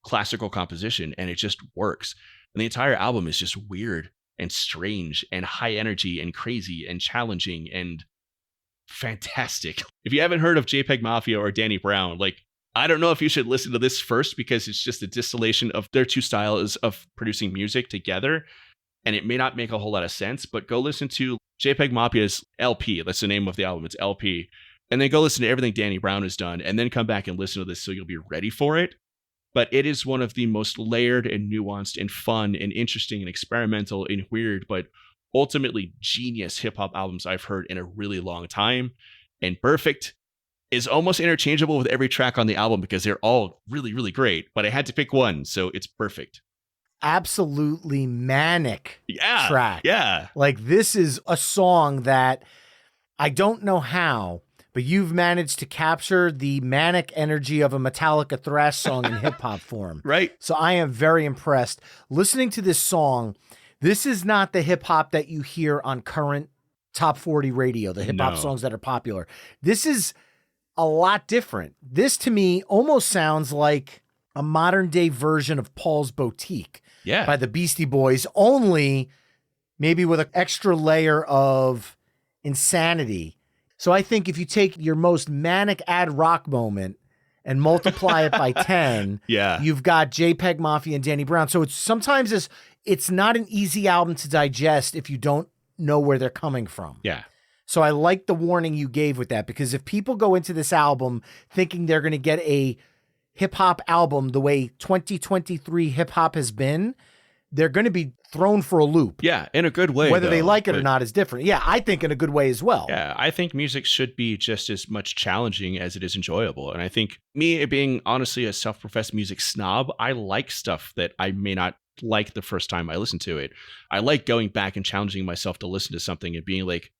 [SPEAKER 4] classical composition. And it just works. And the entire album is just weird and strange and high energy and crazy and challenging and fantastic. If you haven't heard of JPEG Mafia or Danny Brown, like, I don't know if you should listen to this first because it's just a distillation of their two styles of producing music together. And it may not make a whole lot of sense, but go listen to JPEG Mafia's LP. That's the name of the album. It's LP. And then go listen to everything Danny Brown has done and then come back and listen to this so you'll be ready for it. But it is one of the most layered and nuanced and fun and interesting and experimental and weird, but ultimately genius hip hop albums I've heard in a really long time. And Perfect is almost interchangeable with every track on the album because they're all really, really great. But I had to pick one, so it's Perfect.
[SPEAKER 3] Absolutely manic track.
[SPEAKER 4] Yeah.
[SPEAKER 3] Like, this is a song that I don't know how, but you've managed to capture the manic energy of a Metallica thrash song in hip hop form.
[SPEAKER 4] Right.
[SPEAKER 3] So I am very impressed. Listening to this song, this is not the hip hop that you hear on current top 40 radio, the hip hop songs that are popular. This is a lot different. This to me almost sounds like a modern day version of Paul's Boutique by the Beastie Boys, only maybe with an extra layer of insanity. So I think if you take your most manic ad rock moment and multiply it by 10, you've got JPEG Mafia and Danny Brown. So it's not an easy album to digest if you don't know where they're coming from.
[SPEAKER 4] Yeah.
[SPEAKER 3] So I like the warning you gave with that, because if people go into this album thinking they're going to get a hip hop album the way 2023 hip hop has been, they're going to be thrown for a loop.
[SPEAKER 4] Yeah, in a good way.
[SPEAKER 3] Whether they like it or not is different. Yeah, I think in a good way as well.
[SPEAKER 4] Yeah, I think music should be just as much challenging as it is enjoyable. And I think me being honestly a self-professed music snob, I like stuff that I may not like the first time I listen to it. I like going back and challenging myself to listen to something and being like,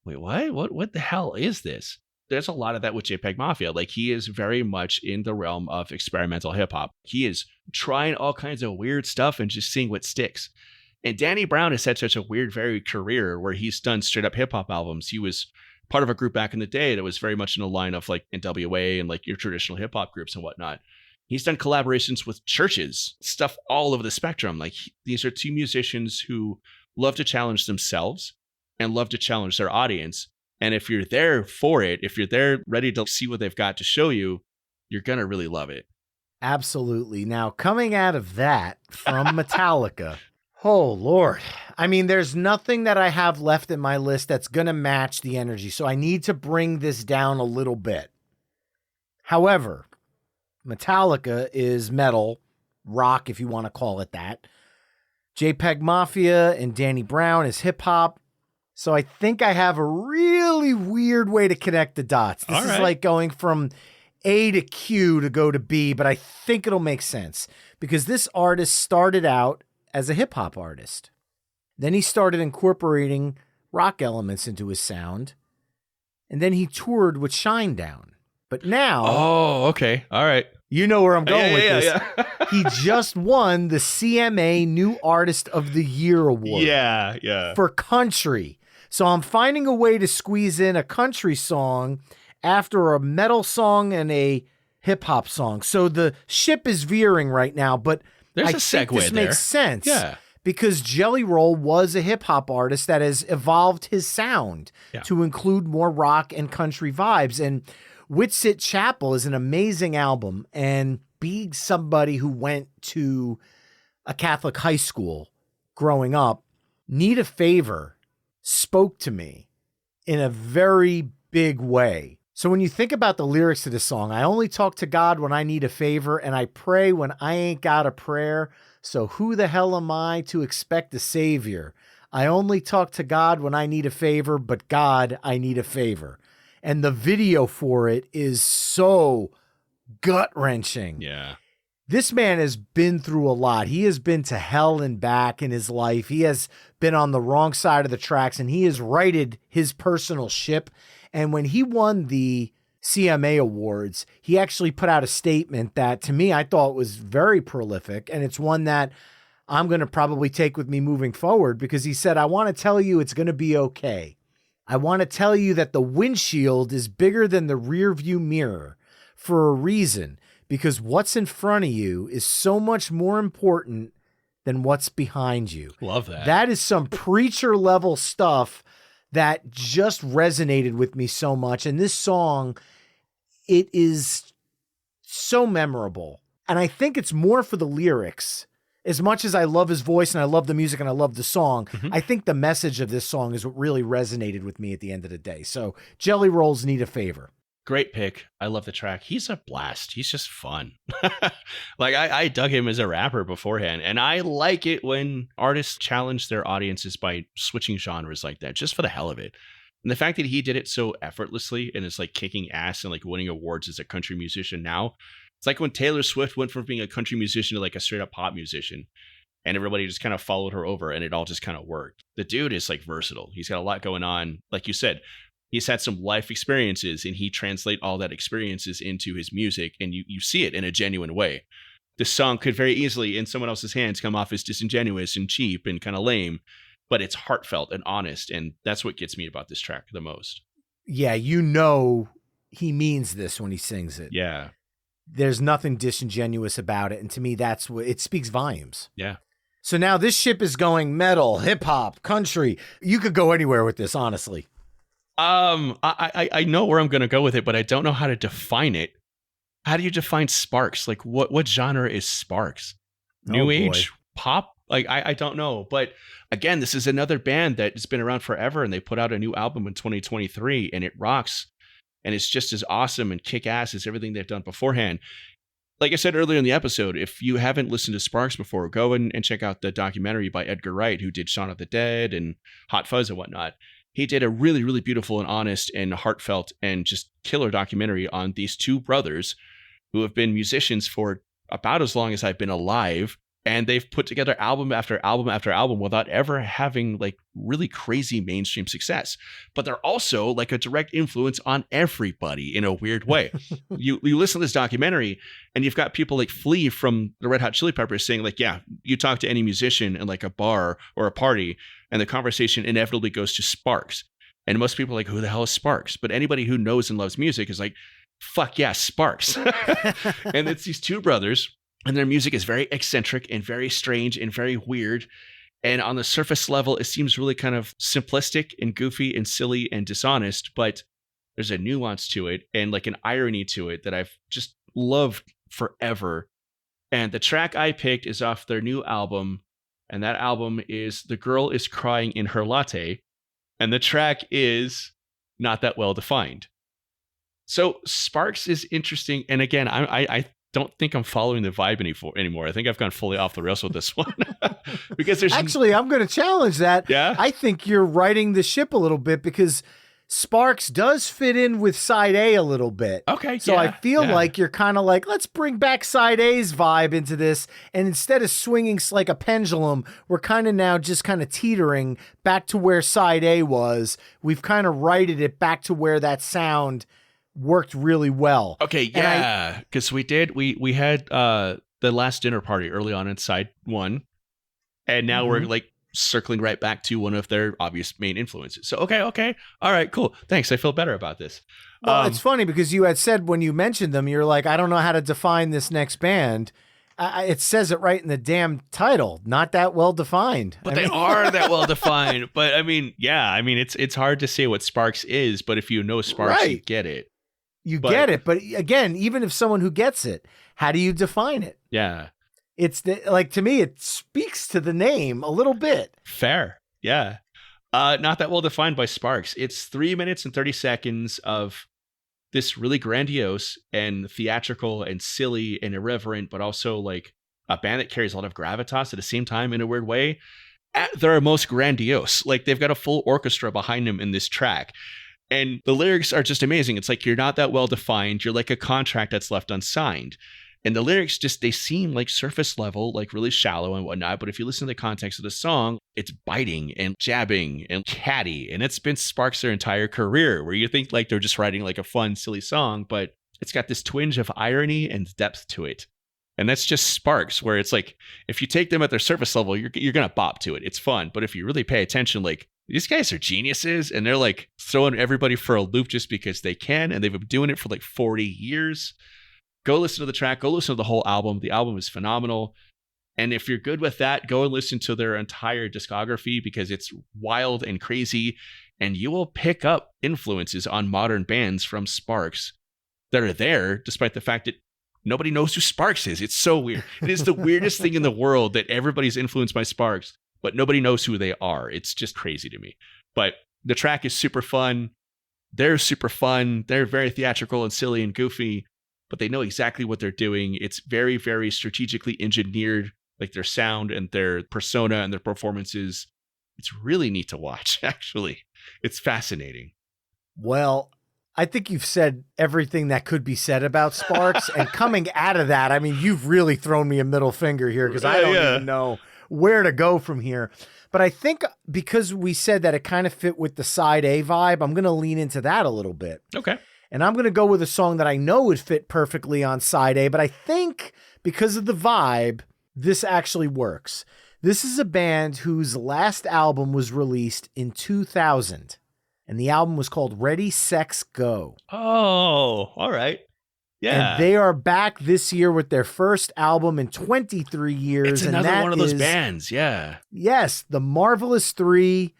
[SPEAKER 4] wait, what the hell is this? There's a lot of that with JPEG Mafia. Like, he is very much in the realm of experimental hip hop. He is trying all kinds of weird stuff and just seeing what sticks. And Danny Brown has had such a weird, varied career where he's done straight up hip hop albums. He was part of a group back in the day that was very much in the line of like NWA and like your traditional hip hop groups and whatnot. He's done collaborations with churches, stuff all over the spectrum. Like, these are two musicians who love to challenge themselves and love to challenge their audience. And if you're there for it, if you're there ready to see what they've got to show you, you're going to really love it.
[SPEAKER 3] Absolutely. Now, coming out of that from Metallica, oh, Lord. I mean, there's nothing that I have left in my list that's going to match the energy. So I need to bring this down a little bit. However, Metallica is metal, rock, if you want to call it that. JPEG Mafia and Danny Brown is hip hop. So I think I have a really weird way to connect the dots. This is like going from A to Q to go to B, but I think it'll make sense because this artist started out as a hip hop artist. Then he started incorporating rock elements into his sound. And then he toured with Shinedown. But now...
[SPEAKER 4] Oh, okay. All right.
[SPEAKER 3] You know where I'm going with this.
[SPEAKER 4] Yeah.
[SPEAKER 3] He just won the CMA New Artist of the Year award.
[SPEAKER 4] Yeah.
[SPEAKER 3] For country. So I'm finding a way to squeeze in a country song after a metal song and a hip hop song. So the ship is veering right now, but
[SPEAKER 4] there's
[SPEAKER 3] I
[SPEAKER 4] a
[SPEAKER 3] think
[SPEAKER 4] segue
[SPEAKER 3] this
[SPEAKER 4] there.
[SPEAKER 3] makes sense.
[SPEAKER 4] Yeah.
[SPEAKER 3] Because Jelly Roll was a hip hop artist that has evolved his sound to include more rock and country vibes. And Whitsit Chapel is an amazing album. And being somebody who went to a Catholic high school growing up, Need a Favor spoke to me in a very big way. So when you think about the lyrics to this song, I only talk to God when I need a favor, and I pray when I ain't got a prayer. So who the hell am I to expect a savior? I only talk to God when I need a favor, but God, I need a favor. And the video for it is so gut-wrenching.
[SPEAKER 4] Yeah.
[SPEAKER 3] This man has been through a lot. He has been to hell and back in his life. He has been on the wrong side of the tracks, and he has righted his personal ship. And when he won the CMA Awards, he actually put out a statement that, to me, I thought was very prolific. And it's one that I'm going to probably take with me moving forward, because he said, I want to tell you it's going to be okay. I want to tell you that the windshield is bigger than the rear view mirror for a reason. Because what's in front of you is so much more important than what's behind you.
[SPEAKER 4] Love that.
[SPEAKER 3] That is some preacher level stuff that just resonated with me so much. And this song, it is so memorable. And I think it's more for the lyrics. As much as I love his voice and I love the music and I love the song, I think the message of this song is what really resonated with me at the end of the day. So Jelly Rolls Need a Favor.
[SPEAKER 4] Great pick. I love the track. He's a blast. He's just fun. Like I dug him as a rapper beforehand, and I like it when artists challenge their audiences by switching genres like that, just for the hell of it. And the fact that he did it so effortlessly and is like kicking ass and like winning awards as a country musician now. It's like when Taylor Swift went from being a country musician to like a straight up pop musician, and everybody just kind of followed her over and it all just kind of worked. The dude is like versatile. He's got a lot going on. Like you said, he's had some life experiences and he translates all that experiences into his music, and you see it in a genuine way. This song could very easily in someone else's hands come off as disingenuous and cheap and kind of lame, but it's heartfelt and honest. And that's what gets me about this track the most.
[SPEAKER 3] Yeah. You know, he means this when he sings it.
[SPEAKER 4] Yeah.
[SPEAKER 3] There's nothing disingenuous about it. And to me, that's what it speaks volumes.
[SPEAKER 4] Yeah.
[SPEAKER 3] So now this ship is going metal, hip hop, country. You could go anywhere with this, honestly.
[SPEAKER 4] I know where I'm going to go with it, but I don't know how to define it. How do you define Sparks? Like what genre is Sparks? New age pop? Like, I don't know. But again, this is another band that has been around forever, and they put out a new album in 2023 and it rocks. And it's just as awesome and kick ass as everything they've done beforehand. Like I said earlier in the episode, if you haven't listened to Sparks before, go and check out the documentary by Edgar Wright, who did Shaun of the Dead and Hot Fuzz and whatnot. He did a really, really beautiful and honest and heartfelt and just killer documentary on these two brothers who have been musicians for about as long as I've been alive. And they've put together album after album after album without ever having like really crazy mainstream success. But they're also like a direct influence on everybody in a weird way. You listen to this documentary and you've got people like Flea from the Red Hot Chili Peppers saying like, yeah, you talk to any musician in like a bar or a party and the conversation inevitably goes to Sparks. And most people are like, who the hell is Sparks? But anybody who knows and loves music is like, fuck yeah, Sparks. And it's these two brothers. And their music is very eccentric and very strange and very weird. And on the surface level, it seems really kind of simplistic and goofy and silly and dishonest, but there's a nuance to it and like an irony to it that I've just loved forever. And the track I picked is off their new album, and that album is The Girl Is Crying in Her Latte, and the track is Not That Well Defined. So Sparks is interesting, and again, I don't think I'm following the vibe anymore. I think I've gone fully off the rails with this one. Because there's
[SPEAKER 3] Actually, I'm going to challenge that.
[SPEAKER 4] Yeah?
[SPEAKER 3] I think you're riding the ship a little bit because Sparks does fit in with side A a little bit.
[SPEAKER 4] Okay.
[SPEAKER 3] So I feel like you're kind of like, let's bring back side A's vibe into this. And instead of swinging like a pendulum, we're kind of now just kind of teetering back to where side A was. We've kind of righted it back to where that sound worked really well.
[SPEAKER 4] Okay, yeah, because we had the last dinner party early on in side 1, and now we're like circling right back to one of their obvious main influences. So okay, all right, cool, thanks. I feel better about this.
[SPEAKER 3] Well, it's funny because you had said when you mentioned them, you're like, I don't know how to define this next band. It says it right in the damn title, Not That Well Defined.
[SPEAKER 4] But they are that well defined. But I mean, it's hard to say what Sparks is, but if you know Sparks, you get it.
[SPEAKER 3] You get it, but again, even if someone who gets it, how do you define it?
[SPEAKER 4] Yeah.
[SPEAKER 3] It's to me, it speaks to the name a little bit.
[SPEAKER 4] Fair. Yeah. Not That Well Defined by Sparks. It's 3 minutes and 30 seconds of this really grandiose and theatrical and silly and irreverent, but also like a band that carries a lot of gravitas at the same time in a weird way. At their most grandiose. Like they've got a full orchestra behind them in this track. And the lyrics are just amazing. It's like, you're not that well defined. You're like a contract that's left unsigned. And the lyrics they seem like surface level, like really shallow and whatnot. But if you listen to the context of the song, it's biting and jabbing and catty. And it's been Sparks their entire career, where you think like they're just writing like a fun, silly song, but it's got this twinge of irony and depth to it. And that's just Sparks, where it's like, if you take them at their surface level, you're going to bop to it. It's fun. But if you really pay attention, like, these guys are geniuses, and they're like throwing everybody for a loop just because they can, and they've been doing it for like 40 years. Go listen to the track, go listen to the whole album. The album is phenomenal. And if you're good with that, go and listen to their entire discography, because it's wild and crazy, and you will pick up influences on modern bands from Sparks that are there, despite the fact that nobody knows who Sparks is. It's so weird. It is the weirdest thing in the world that everybody's influenced by Sparks, but nobody knows who they are. It's just crazy to me. But the track is super fun. They're super fun. They're very theatrical and silly and goofy, but they know exactly what they're doing. It's very, very strategically engineered, like their sound and their persona and their performances. It's really neat to watch, actually. It's fascinating.
[SPEAKER 3] Well, I think you've said everything that could be said about Sparks. And coming out of that, I mean, you've really thrown me a middle finger here, because I don't even know where to go from here. But I think because we said that it kind of fit with the side A vibe, I'm going to lean into that a little bit.
[SPEAKER 4] Okay.
[SPEAKER 3] And I'm going to go with a song that I know would fit perfectly on side A, but I think because of the vibe, this actually works. This is a band whose last album was released in 2000, and the album was called Ready, Sex, Go.
[SPEAKER 4] Oh, all right. Yeah.
[SPEAKER 3] And they are back this year with their first album in 23 years.
[SPEAKER 4] It's another one of those bands. Yeah.
[SPEAKER 3] Yes. The Marvelous Three.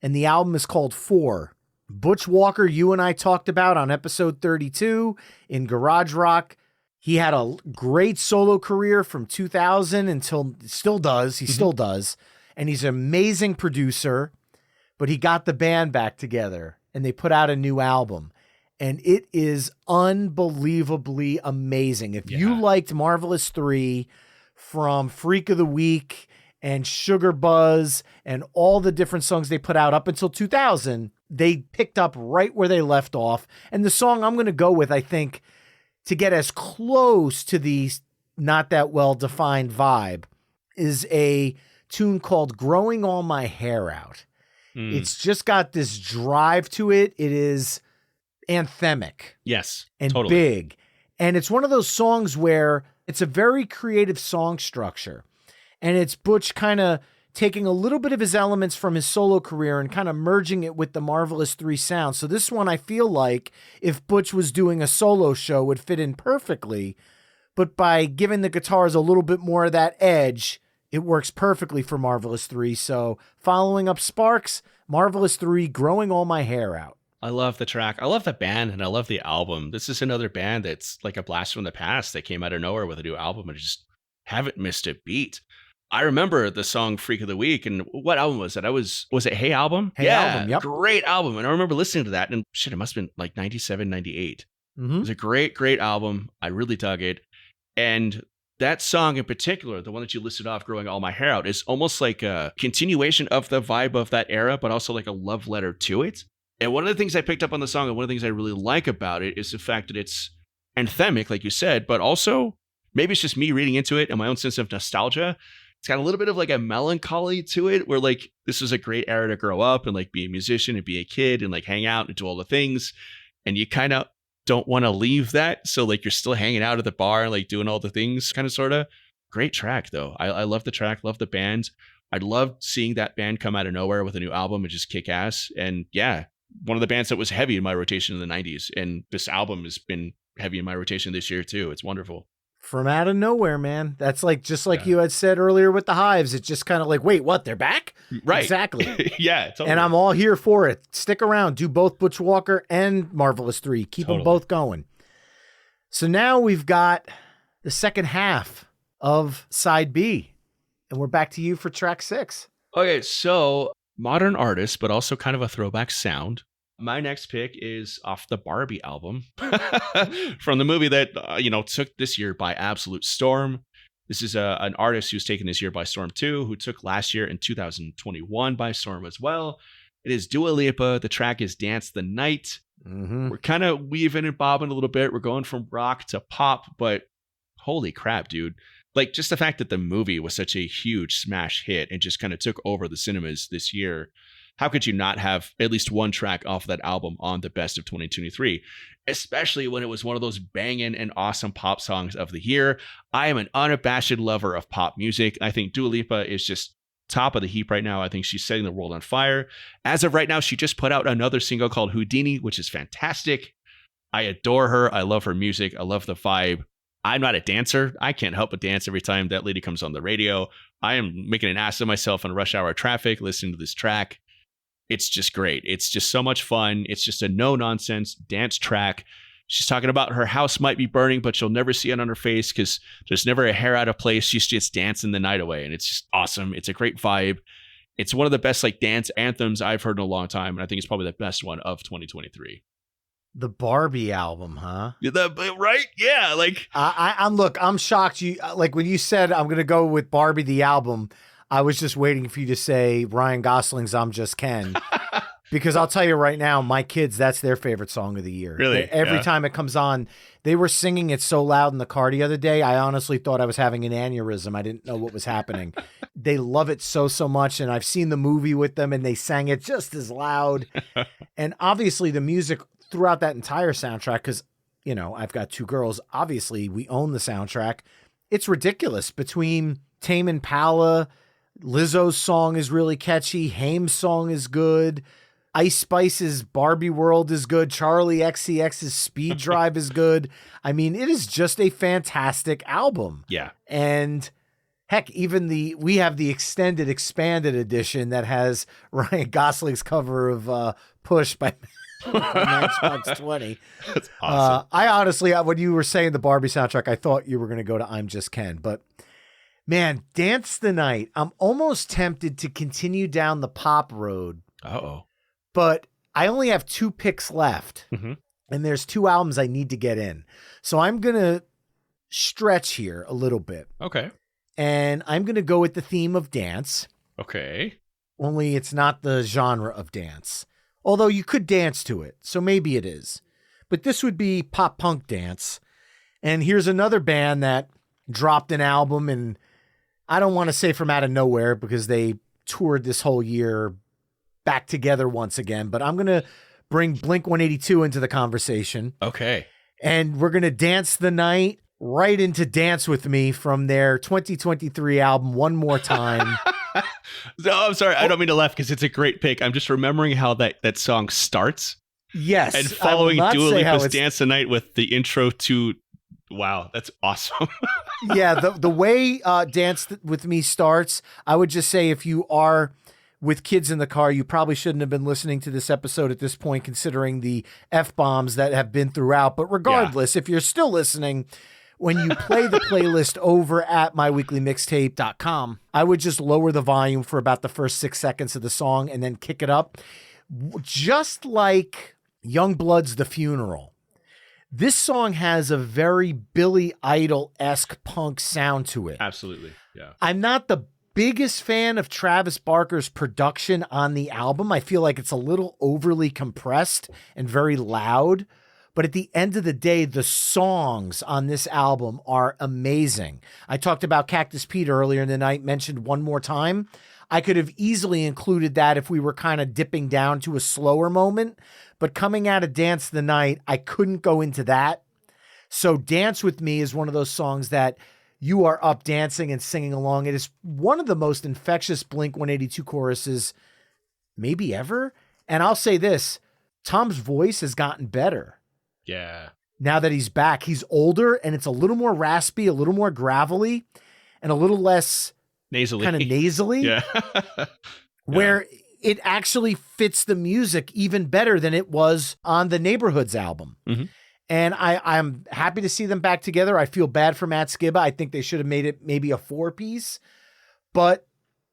[SPEAKER 3] And the album is called 4. Butch Walker, you and I talked about on episode 32 in Garage Rock. He had a great solo career from 2000 until still does. He still does. And he's an amazing producer, but he got the band back together and they put out a new album. And it is unbelievably amazing. If you liked Marvelous 3 from Freak of the Week and Sugar Buzz and all the different songs they put out up until 2000, they picked up right where they left off. And the song I'm going to go with, I think, to get as close to the Not That Well Defined vibe, is a tune called Growing All My Hair Out. It's just got this drive to it. It is anthemic.
[SPEAKER 4] Yes.
[SPEAKER 3] And
[SPEAKER 4] totally.
[SPEAKER 3] big. And it's one of those songs where it's a very creative song structure. And it's Butch kind of taking a little bit of his elements from his solo career and kind of merging it with the Marvelous 3 sound. So this one, I feel like if Butch was doing a solo show, would fit in perfectly. But by giving the guitars a little bit more of that edge, it works perfectly for Marvelous 3. So following up Sparks, Marvelous 3, Growing All My Hair Out.
[SPEAKER 4] I love the track. I love the band and I love the album. This is another band that's like a blast from the past that came out of nowhere with a new album and just haven't missed a beat. I remember the song Freak of the Week. And what album was it? Was it Hey Album?
[SPEAKER 3] Hey Album, yep.
[SPEAKER 4] Great album. And I remember listening to that and shit, it must have been like 97, 98.
[SPEAKER 3] Mm-hmm.
[SPEAKER 4] It was a great, great album. I really dug it. And that song in particular, the one that you listed off, Growing All My Hair Out, is almost like a continuation of the vibe of that era, but also like a love letter to it. And one of the things I picked up on the song and one of the things I really like about it is the fact that it's anthemic, like you said, but also maybe it's just me reading into it and my own sense of nostalgia. It's got a little bit of like a melancholy to it where like this was a great era to grow up and like be a musician and be a kid and like hang out and do all the things. And you kind of don't want to leave that. So like you're still hanging out at the bar, like doing all the things kind of sort of. Great track though. I love the track, love the band. I'd love seeing that band come out of nowhere with a new album and just kick ass. And yeah, one of the bands that was heavy in my rotation in the 90s. And this album has been heavy in my rotation this year too. It's wonderful.
[SPEAKER 3] From out of nowhere, man. That's like, just like you had said earlier with the Hives. It's just kind of like, wait, what? They're back?
[SPEAKER 4] Right.
[SPEAKER 3] Exactly.
[SPEAKER 4] Yeah. Totally.
[SPEAKER 3] And I'm all here for it. Stick around. Do both Butch Walker and Marvelous 3. Keep them both going. So now we've got the second half of side B. And we're back to you for track 6.
[SPEAKER 4] Okay. So modern artist, but also kind of a throwback sound. My next pick is off the Barbie album from the movie that, took this year by absolute storm. This is an artist who's taken this year by storm too, who took last year in 2021 by storm as well. It is Dua Lipa. The track is Dance the Night. Mm-hmm. We're kind of weaving and bobbing a little bit. We're going from rock to pop, but holy crap, dude. Like just the fact that the movie was such a huge smash hit and just kind of took over the cinemas this year. How could you not have at least one track off of that album on the best of 2023, especially when it was one of those banging and awesome pop songs of the year? I am an unabashed lover of pop music. I think Dua Lipa is just top of the heap right now. I think she's setting the world on fire. As of right now, she just put out another single called Houdini, which is fantastic. I adore her. I love her music. I love the vibe. I'm not a dancer. I can't help but dance every time that lady comes on the radio. I am making an ass of myself in rush hour traffic listening to this track. It's just great. It's just so much fun. It's just a no-nonsense dance track. She's talking about her house might be burning, but you'll never see it on her face because there's never a hair out of place. She's just dancing the night away, and it's just awesome. It's a great vibe. It's one of the best like dance anthems I've heard in a long time, and I think it's probably the best one of 2023.
[SPEAKER 3] The Barbie album, huh?
[SPEAKER 4] Right? Yeah. Like
[SPEAKER 3] I'm shocked. You like when you said I'm gonna go with Barbie the album. I was just waiting for you to say Ryan Gosling's I'm Just Ken. Because I'll tell you right now, my kids, that's their favorite song of the year.
[SPEAKER 4] Really?
[SPEAKER 3] Every time it comes on, they were singing it so loud in the car the other day. I honestly thought I was having an aneurysm. I didn't know what was happening. They love it so much. And I've seen the movie with them and they sang it just as loud. And obviously the music throughout that entire soundtrack, because, I've got 2 girls. Obviously we own the soundtrack. It's ridiculous between Tame Impala, Lizzo's song is really catchy. Haim's song is good. Ice Spice's Barbie World is good. Charlie XCX's Speed Drive is good. I mean, it is just a fantastic album.
[SPEAKER 4] Yeah.
[SPEAKER 3] And heck, even we have the expanded edition that has Ryan Gosling's cover of Push by Matchbox 20.
[SPEAKER 4] That's awesome.
[SPEAKER 3] I honestly, when you were saying the Barbie soundtrack, I thought you were going to go to I'm Just Ken, but man, Dance the Night. I'm almost tempted to continue down the pop road.
[SPEAKER 4] Uh-oh.
[SPEAKER 3] But I only have 2 picks left. Mm-hmm. And there's 2 albums I need to get in. So I'm going to stretch here a little bit.
[SPEAKER 4] Okay.
[SPEAKER 3] And I'm going to go with the theme of dance.
[SPEAKER 4] Okay.
[SPEAKER 3] Only it's not the genre of dance. Although you could dance to it. So maybe it is. But this would be pop punk dance. And here's another band that dropped an album, and I don't want to say from out of nowhere because they toured this whole year back together once again, but I'm going to bring Blink-182 into the conversation.
[SPEAKER 4] Okay.
[SPEAKER 3] And we're going to dance the night right into Dance With Me from their 2023 album, One More Time.
[SPEAKER 4] No, I'm sorry. I don't mean to laugh because it's a great pick. I'm just remembering how that song starts.
[SPEAKER 3] Yes.
[SPEAKER 4] And following Dua Lipa's Dance the Night with the intro to Wow, that's awesome.
[SPEAKER 3] Yeah, the way Dance With Me starts, I would just say if you are with kids in the car, you probably shouldn't have been listening to this episode at this point, considering the F-bombs that have been throughout. But regardless, if you're still listening, when you play the playlist over at myweeklymixtape.com, I would just lower the volume for about the first 6 seconds of the song and then kick it up. Just like Youngblood's The Funeral. This song has a very Billy Idol-esque punk sound to it.
[SPEAKER 4] Absolutely, yeah.
[SPEAKER 3] I'm not the biggest fan of Travis Barker's production on the album. I feel like it's a little overly compressed and very loud. But at the end of the day, the songs on this album are amazing. I talked about Cactus Pete earlier in the night, mentioned One More Time. I could have easily included that if we were kind of dipping down to a slower moment. But coming out of Dance the Night, I couldn't go into that. So Dance With Me is one of those songs that you are up dancing and singing along. It is one of the most infectious Blink-182 choruses maybe ever. And I'll say this, Tom's voice has gotten better.
[SPEAKER 4] Yeah.
[SPEAKER 3] Now that he's back, he's older and it's a little more raspy, a little more gravelly, and a little less
[SPEAKER 4] nasally.
[SPEAKER 3] Kind of nasally.
[SPEAKER 4] Yeah.
[SPEAKER 3] Where it actually fits the music even better than it was on the Neighborhoods album.
[SPEAKER 4] Mm-hmm.
[SPEAKER 3] And I'm happy to see them back together. I feel bad for Matt Skiba. I think they should have made it maybe a 4-piece, but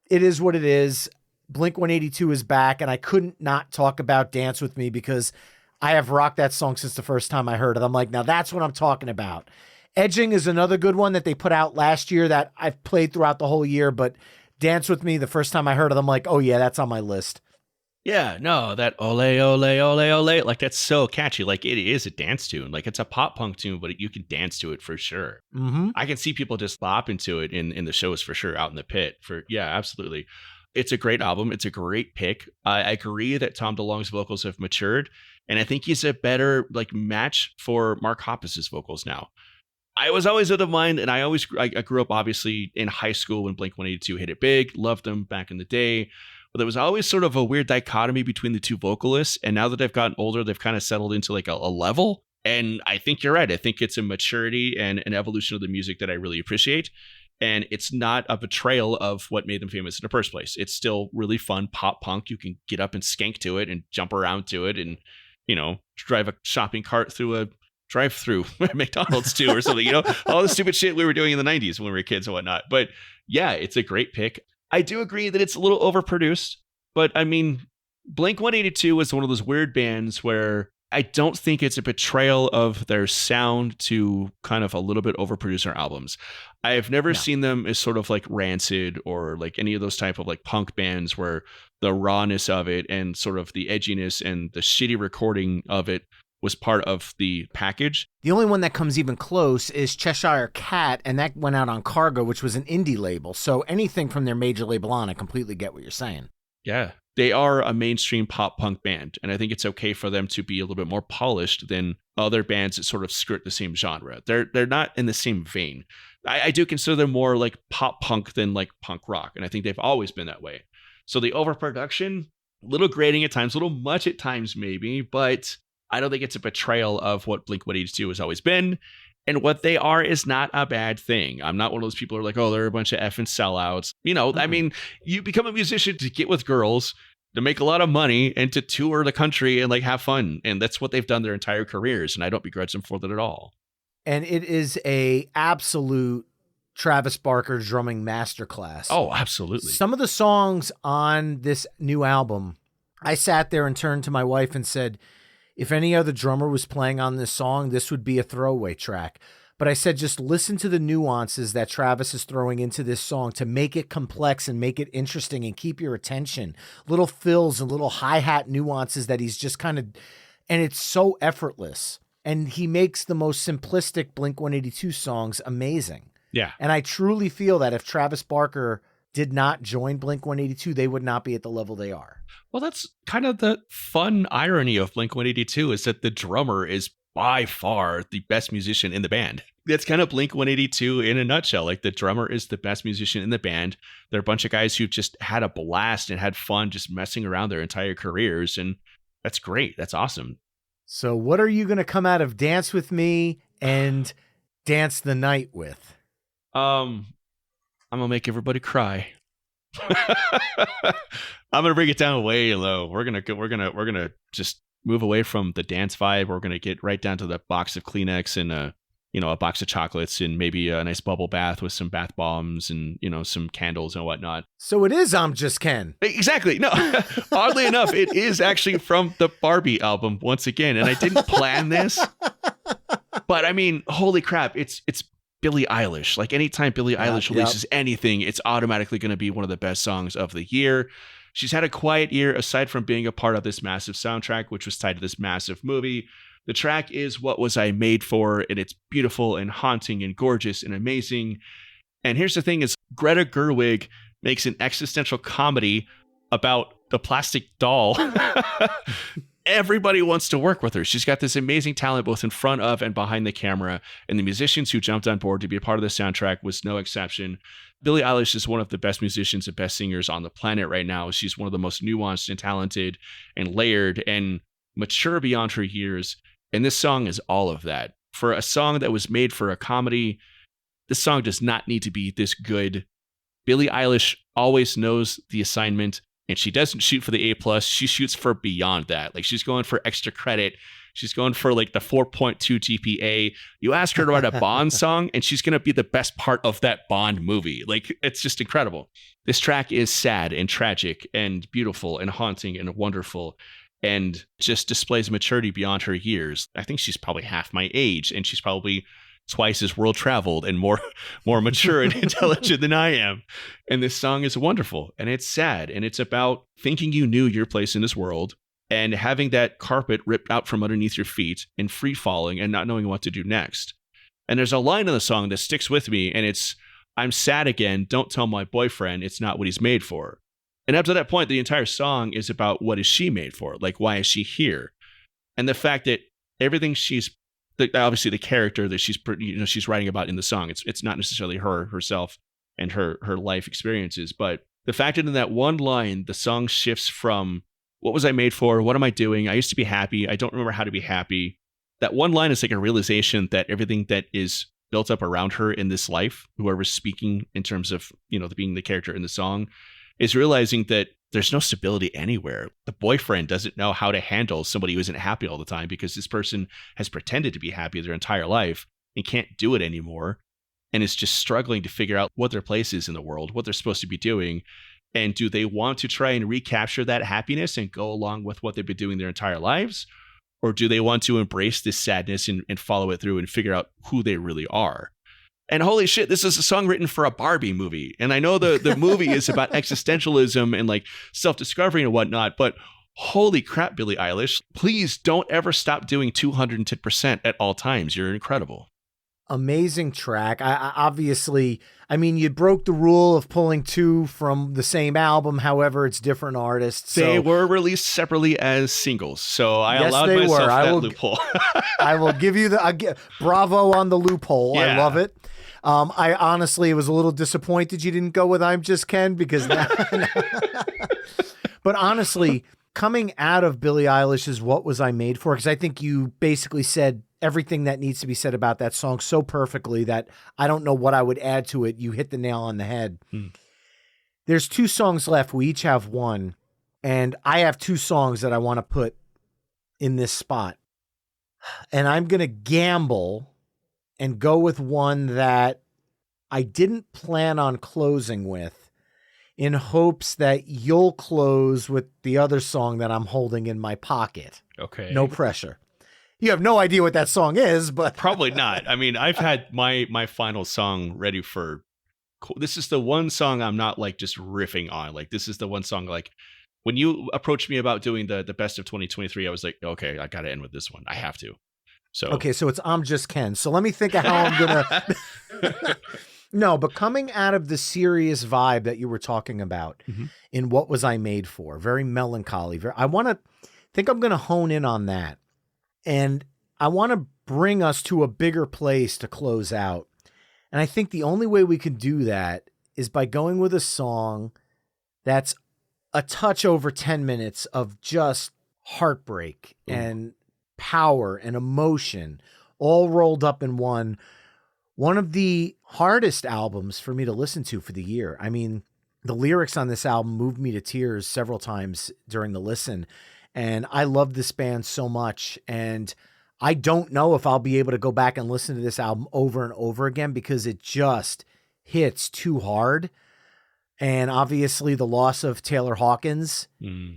[SPEAKER 3] it is what it is. Blink-182 is back, and I couldn't not talk about Dance With Me because I have rocked that song since the first time I heard it. I'm like, now that's what I'm talking about. Edging is another good one that they put out last year that I've played throughout the whole year, but Dance With Me, the first time I heard it, I'm like, oh yeah, that's on my list.
[SPEAKER 4] Yeah, no, that ole, ole, ole, ole, like that's so catchy. Like it is a dance tune. Like it's a pop punk tune, but you can dance to it for sure.
[SPEAKER 3] Mm-hmm.
[SPEAKER 4] I can see people just bop into it in the shows for sure, out in the pit. Yeah, absolutely. It's a great album. It's a great pick. I agree that Tom DeLonge's vocals have matured, and I think he's a better like match for Mark Hoppus's vocals now. I was always of the mind, and I grew up obviously in high school when Blink-182 hit it big, loved them back in the day. But there was always sort of a weird dichotomy between the two vocalists. And now that they've gotten older, they've kind of settled into like a level. And I think you're right. I think it's a maturity and an evolution of the music that I really appreciate. And it's not a betrayal of what made them famous in the first place. It's still really fun pop punk. You can get up and skank to it and jump around to it and, you know, drive a shopping cart through a drive-through at McDonald's too or something, you know, all the stupid shit we were doing in the 90s when we were kids and whatnot. But yeah, it's a great pick. I do agree that it's a little overproduced, but I mean, Blink-182 is one of those weird bands where I don't think it's a betrayal of their sound to kind of a little bit overproduce their albums. I've never seen them as sort of like Rancid or like any of those type of like punk bands where the rawness of it and sort of the edginess and the shitty recording of it was part of the package.
[SPEAKER 3] The only one that comes even close is Cheshire Cat, and that went out on Cargo, which was an indie label. So anything from their major label on, I completely get what you're saying.
[SPEAKER 4] Yeah, they are a mainstream pop punk band, and I think it's okay for them to be a little bit more polished than other bands that sort of skirt the same genre. They're not in the same vein. I do consider them more like pop punk than like punk rock, and I think they've always been that way. So the overproduction, a little grating at times, a little much at times maybe, but I don't think it's a betrayal of what Blink-182 has always been. And what they are is not a bad thing. I'm not one of those people who are like, oh, they're a bunch of effing sellouts. You know, I mean, you become a musician to get with girls, to make a lot of money, and to tour the country and like have fun. And that's what they've done their entire careers. And I don't begrudge them for that at all.
[SPEAKER 3] And it is a absolute Travis Barker drumming masterclass.
[SPEAKER 4] Oh, absolutely.
[SPEAKER 3] Some of the songs on this new album, I sat there and turned to my wife and said, if any other drummer was playing on this song, this would be a throwaway track. But I said, just listen to the nuances that Travis is throwing into this song to make it complex and make it interesting and keep your attention. Little fills and little hi-hat nuances that he's just kind of, and it's so effortless. And he makes the most simplistic Blink-182 songs amazing.
[SPEAKER 4] Yeah.
[SPEAKER 3] And I truly feel that if Travis Barker did not join Blink-182, they would not be at the level they are.
[SPEAKER 4] Well, that's kind of the fun irony of Blink-182 is that the drummer is by far the best musician in the band. That's kind of Blink-182 in a nutshell. Like the drummer is the best musician in the band. They're a bunch of guys who've just had a blast and had fun just messing around their entire careers. And that's great. That's awesome.
[SPEAKER 3] So what are you going to come out of Dance With Me and dance the night with?
[SPEAKER 4] I'm gonna make everybody cry. I'm gonna bring it down way low. We're gonna just move away from the dance vibe. We're gonna get right down to the box of Kleenex and a box of chocolates and maybe a nice bubble bath with some bath bombs and some candles and whatnot.
[SPEAKER 3] So it is I'm Just Ken.
[SPEAKER 4] Exactly. No, oddly enough, it is actually from the Barbie album once again, and I didn't plan this, but I mean, holy crap! It's Billie Eilish. Like anytime Billie Eilish releases anything, it's automatically going to be one of the best songs of the year. She's had a quiet year aside from being a part of this massive soundtrack, which was tied to this massive movie. The track is What Was I Made For, and it's beautiful and haunting and gorgeous and amazing. And here's the thing is Greta Gerwig makes an existential comedy about the plastic doll. Everybody wants to work with her. She's got this amazing talent both in front of and behind the camera, and the musicians who jumped on board to be a part of the soundtrack was no exception. Billie Eilish is one of the best musicians and best singers on the planet right now. She's one of the most nuanced and talented and layered and mature beyond her years, and this song is all of that. For a song that was made for a comedy, this song does not need to be this good. Billie Eilish always knows the assignment, and she doesn't shoot for the A+. She shoots for beyond that. Like, she's going for extra credit. She's going for like the 4.2 GPA. You ask her to write a Bond song, and she's going to be the best part of that Bond movie. Like, it's just incredible. This track is sad and tragic and beautiful and haunting and wonderful, and just displays maturity beyond her years. I think she's probably half my age, and she's probably twice as world traveled and more mature and intelligent than I am. And this song is wonderful, and it's sad, and it's about thinking you knew your place in this world and having that carpet ripped out from underneath your feet and free falling and not knowing what to do next. And there's a line in the song that sticks with me, and it's, "I'm sad again, don't tell my boyfriend it's not what he's made for." And up to that point, the entire song is about what is she made for? Like, why is she here? And the fact that everything obviously the character that she's writing about in the song, it's not necessarily herself and her life experiences, but the fact that in that one line, the song shifts from what was I made for? What am I doing? I used to be happy. I don't remember how to be happy. That one line is like a realization that everything that is built up around her in this life, whoever's speaking in terms of, being the character in the song, is realizing that there's no stability anywhere. The boyfriend doesn't know how to handle somebody who isn't happy all the time because this person has pretended to be happy their entire life and can't do it anymore, and is just struggling to figure out what their place is in the world, what they're supposed to be doing. And do they want to try and recapture that happiness and go along with what they've been doing their entire lives? Or do they want to embrace this sadness and follow it through and figure out who they really are? And holy shit, this is a song written for a Barbie movie. And I know the movie is about existentialism and like self-discovery and whatnot, but holy crap, Billie Eilish, please don't ever stop doing 210% at all times. You're incredible.
[SPEAKER 3] Amazing track. I mean, you broke the rule of pulling two from the same album. However, it's different artists.
[SPEAKER 4] They were released separately as singles, so I
[SPEAKER 3] yes,
[SPEAKER 4] allowed
[SPEAKER 3] they
[SPEAKER 4] myself
[SPEAKER 3] were.
[SPEAKER 4] that loophole.
[SPEAKER 3] I will give you bravo on the loophole.
[SPEAKER 4] Yeah.
[SPEAKER 3] I love it. I honestly was a little disappointed you didn't go with I'm Just Ken because but honestly, coming out of Billie Eilish's What Was I Made For? Because I think you basically said everything that needs to be said about that song so perfectly that I don't know what I would add to it. You hit the nail on the head. There's two songs left. We each have one. And I have two songs that I want to put in this spot. And I'm going to gamble and go with one that I didn't plan on closing with, in hopes that you'll close with the other song that I'm holding in my pocket.
[SPEAKER 4] Okay.
[SPEAKER 3] No pressure. You have no idea what that song is, but
[SPEAKER 4] Probably not. I mean, I've had my final song ready for. This is the one song I'm not like just riffing on. Like, this is the one song, like, when you approached me about doing the best of 2023, I was like, okay, I got to end with this one. I have to. So
[SPEAKER 3] okay, so it's I'm Just Ken. So let me think of how I'm gonna. No, but coming out of the serious vibe that you were talking about in What Was I Made For? Very melancholy. I'm going to hone in on that. And I want to bring us to a bigger place to close out. And I think the only way we can do that is by going with a song that's a touch over 10 minutes of just heartbreak and power and emotion all rolled up in one, One of the hardest albums for me to listen to for the year. I mean, the lyrics on this album moved me to tears several times during the listen. And I love this band so much. And I don't know if I'll be able to go back and listen to this album over and over again because it just hits too hard. And obviously the loss of Taylor Hawkins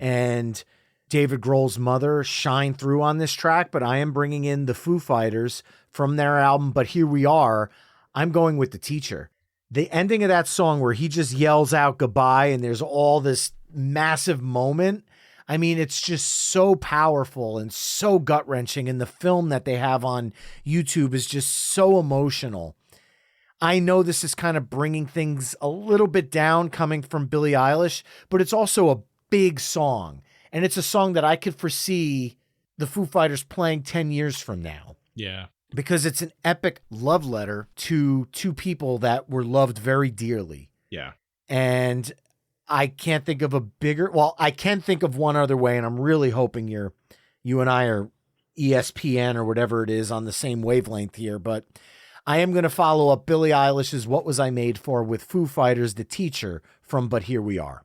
[SPEAKER 3] and David Grohl's mother shine through on this track, but I am bringing in the Foo Fighters from their album, But Here We Are. I'm going with The Teacher. The ending of that song where he just yells out goodbye and there's all this massive moment. I mean, it's just so powerful and so gut-wrenching, and the film that they have on YouTube is just so emotional. I know this is kind of bringing things a little bit down coming from Billie Eilish, but it's also a big song. And it's a song that I could foresee the Foo Fighters playing 10 years from now.
[SPEAKER 4] Yeah.
[SPEAKER 3] Because it's an epic love letter to two people that were loved very dearly.
[SPEAKER 4] Yeah.
[SPEAKER 3] And I can't think of a bigger, I can think of one other way, and I'm really hoping you and I are ESPN or whatever it is on the same wavelength here, but I am going to follow up Billie Eilish's What Was I Made For with Foo Fighters, The Teacher from But Here We Are.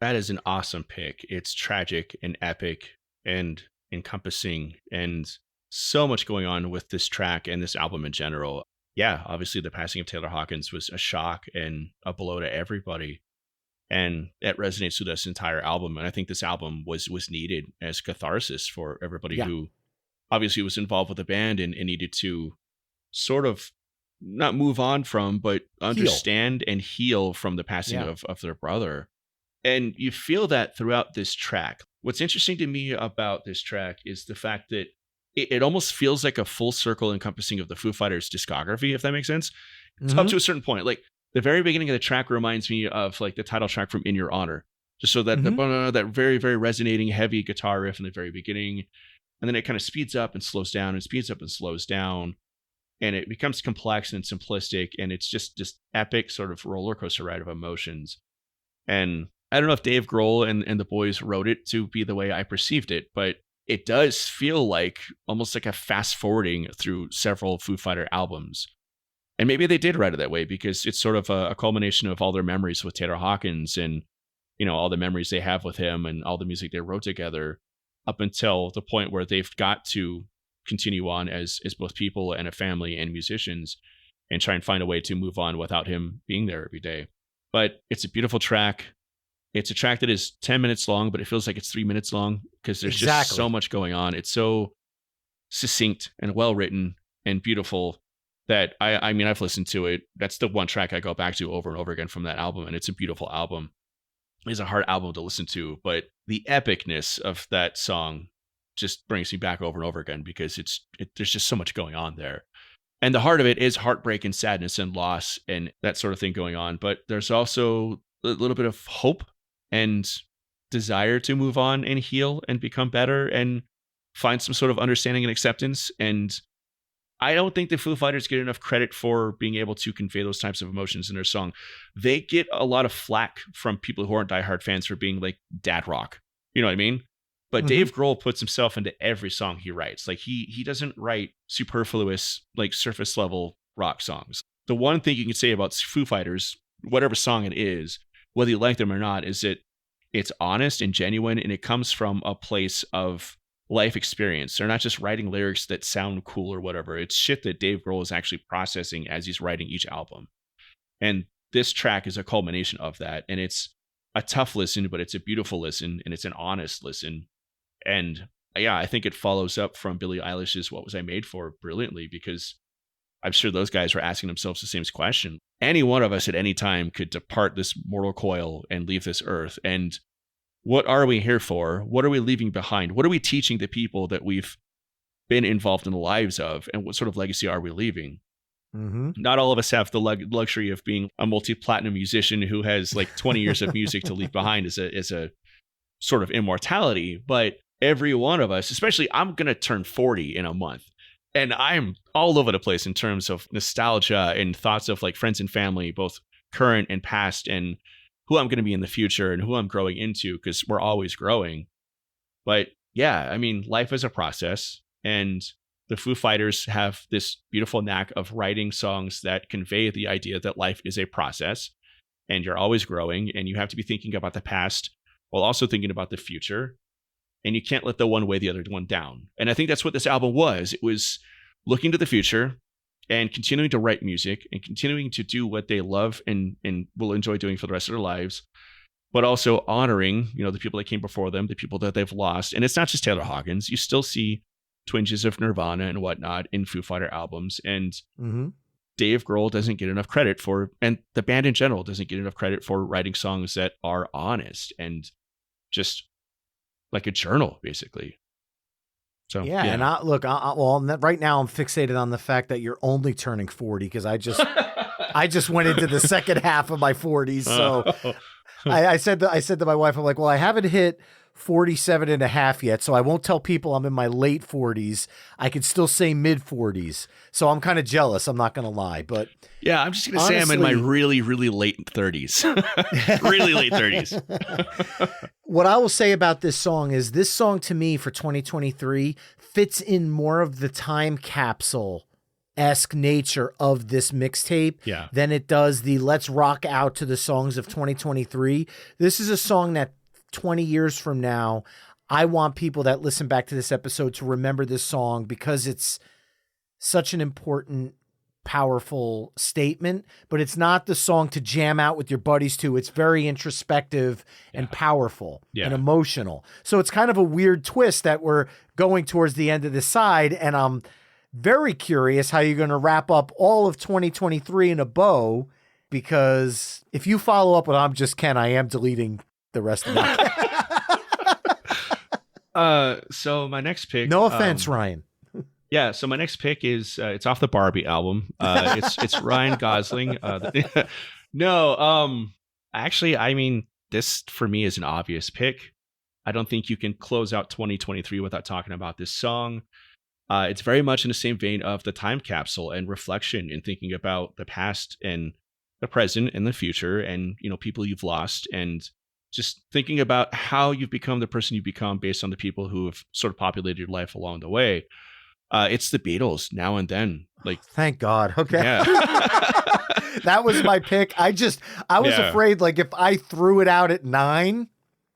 [SPEAKER 4] That is an awesome pick. It's tragic and epic and encompassing and so much going on with this track and this album in general. Yeah, obviously the passing of Taylor Hawkins was a shock and a blow to everybody. And that resonates with this entire album. And I think this album was needed as catharsis for everybody who obviously was involved with the band and needed to sort of not move on from, but understand and heal from the passing of their brother. And you feel that throughout this track. What's interesting to me about this track is the fact that it almost feels like a full circle encompassing of the Foo Fighters discography, if that makes sense. It's up to a certain point. Like the very beginning of the track reminds me of like the title track from In Your Honor. Just so that that very, very resonating heavy guitar riff in the very beginning. And then it kind of speeds up and slows down and speeds up and slows down. And it becomes complex and simplistic. And it's just this epic sort of roller coaster ride of emotions. And I don't know if Dave Grohl and the boys wrote it to be the way I perceived it, but it does feel like almost like a fast forwarding through several Foo Fighter albums. And maybe they did write it that way because it's sort of a culmination of all their memories with Taylor Hawkins and, you know, all the memories they have with him and all the music they wrote together up until the point where they've got to continue on as both people and a family and musicians and try and find a way to move on without him being there every day. But it's a beautiful track. It's a track that is 10 minutes long, but it feels like it's 3 minutes long because there's just so much going on. It's so succinct and well written and beautiful that I mean, I've listened to it. That's the one track I go back to over and over again from that album. And it's a beautiful album. It's a hard album to listen to, but the epicness of that song just brings me back over and over again because there's just so much going on there. And the heart of it is heartbreak and sadness and loss and that sort of thing going on. But there's also a little bit of hope and desire to move on and heal and become better and find some sort of understanding and acceptance. And I don't think the Foo Fighters get enough credit for being able to convey those types of emotions in their song. They get a lot of flack from people who aren't diehard fans for being like dad rock. You know what I mean? But Dave Grohl puts himself into every song he writes. Like he doesn't write superfluous, like surface level rock songs. The one thing you can say about Foo Fighters, whatever song it is, whether you like them or not, is that it's honest and genuine and it comes from a place of life experience. They're not just writing lyrics that sound cool or whatever. It's shit that Dave Grohl is actually processing as he's writing each album. And this track is a culmination of that. And it's a tough listen, but it's a beautiful listen and it's an honest listen. And yeah, I think it follows up from Billie Eilish's What Was I Made For brilliantly because I'm sure those guys were asking themselves the same question. Any one of us at any time could depart this mortal coil and leave this earth. And what are we here for? What are we leaving behind? What are we teaching the people that we've been involved in the lives of? And what sort of legacy are we leaving? Not all of us have the luxury of being a multi-platinum musician who has like 20 years of music to leave behind as a sort of immortality. But every one of us, especially I'm going to turn 40 in a month. And I'm all over the place in terms of nostalgia and thoughts of like friends and family, both current and past, and who I'm going to be in the future and who I'm growing into, because we're always growing. But yeah, I mean, life is a process and the Foo Fighters have this beautiful knack of writing songs that convey the idea that life is a process and you're always growing and you have to be thinking about the past while also thinking about the future. And you can't let the one weigh the other one down. And I think that's what this album was. It was looking to the future and continuing to write music and continuing to do what they love and will enjoy doing for the rest of their lives, but also honoring, the people that came before them, the people that they've lost. And it's not just Taylor Hawkins. You still see twinges of Nirvana and whatnot in Foo Fighter albums. And Dave Grohl doesn't get enough credit for, and the band in general doesn't get enough credit for writing songs that are honest and just like a journal, basically. So
[SPEAKER 3] yeah. And right now I'm fixated on the fact that you're only turning 40 because I just went into the second half of my 40s. So I said to my wife, I'm like, well, I haven't hit 47 and a half yet, so I won't tell people I'm in my late 40s. I could still say mid 40s. So I'm kind of jealous. I'm not going to lie, but
[SPEAKER 4] yeah, I'm just going to say I'm in my really, really late 30s. Really late 30s.
[SPEAKER 3] What I will say about this song is this song to me for 2023 fits in more of the time capsule-esque nature of this mixtape than it does the let's rock out to the songs of 2023. This is a song that 20 years from now, I want people that listen back to this episode to remember this song because it's such an important, powerful statement, but it's not the song to jam out with your buddies to. It's very introspective and powerful and emotional. So it's kind of a weird twist that we're going towards the end of the side. And I'm very curious how you're going to wrap up all of 2023 in a bow, because if you follow up with I'm Just Ken, I am deleting the rest of that.
[SPEAKER 4] So my next pick.
[SPEAKER 3] No offense, Ryan.
[SPEAKER 4] Yeah. So my next pick is it's off the Barbie album. It's Ryan Gosling. Actually, I mean, this for me is an obvious pick. I don't think you can close out 2023 without talking about this song. It's very much in the same vein of the time capsule and reflection and thinking about the past and the present and the future and people you've lost and just thinking about how you've become the person you've become based on the people who have sort of populated your life along the way. It's the Beatles, Now and Then. Like,
[SPEAKER 3] thank God. Okay.
[SPEAKER 4] Yeah.
[SPEAKER 3] That was my pick. I was afraid, like, if I threw it out at 9,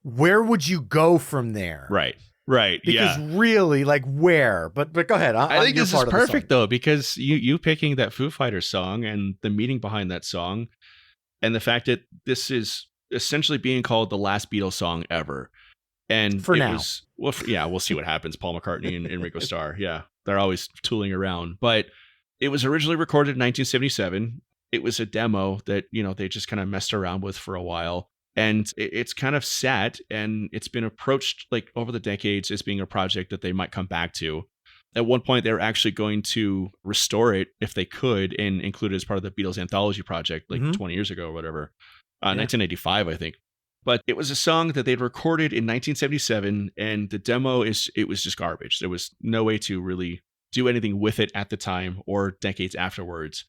[SPEAKER 3] where would you go from there?
[SPEAKER 4] Right.
[SPEAKER 3] Because really, like, where? But go ahead.
[SPEAKER 4] I think this is perfect, though, because you picking that Foo Fighters song and the meaning behind that song and the fact that this is essentially being called the last Beatles song ever. And
[SPEAKER 3] for now.
[SPEAKER 4] We'll see what happens. Paul McCartney and Ringo Starr. Yeah, they're always tooling around. But it was originally recorded in 1977. It was a demo that, they just kind of messed around with for a while. And it's kind of sat, and it's been approached like over the decades as being a project that they might come back to. At one point, they were actually going to restore it if they could and include it as part of the Beatles anthology project like 20 years ago or whatever. 1985, I think. But it was a song that they'd recorded in 1977, and the demo it was just garbage. There was no way to really do anything with it at the time or decades afterwards.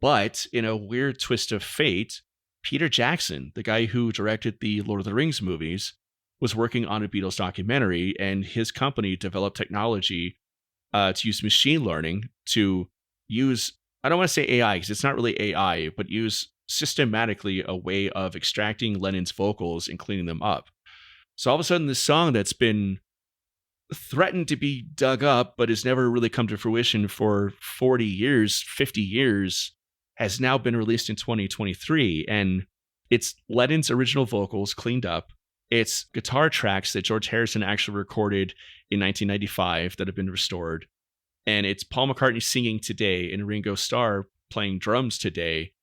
[SPEAKER 4] But in a weird twist of fate, Peter Jackson, the guy who directed the Lord of the Rings movies, was working on a Beatles documentary, and his company developed technology to use machine learning to use, I don't want to say AI because it's not really AI, but use systematically a way of extracting Lennon's vocals and cleaning them up. So all of a sudden, this song that's been threatened to be dug up, but has never really come to fruition for 40 years, 50 years, has now been released in 2023. And it's Lennon's original vocals cleaned up. It's guitar tracks that George Harrison actually recorded in 1995 that have been restored. And it's Paul McCartney singing today and Ringo Starr playing drums today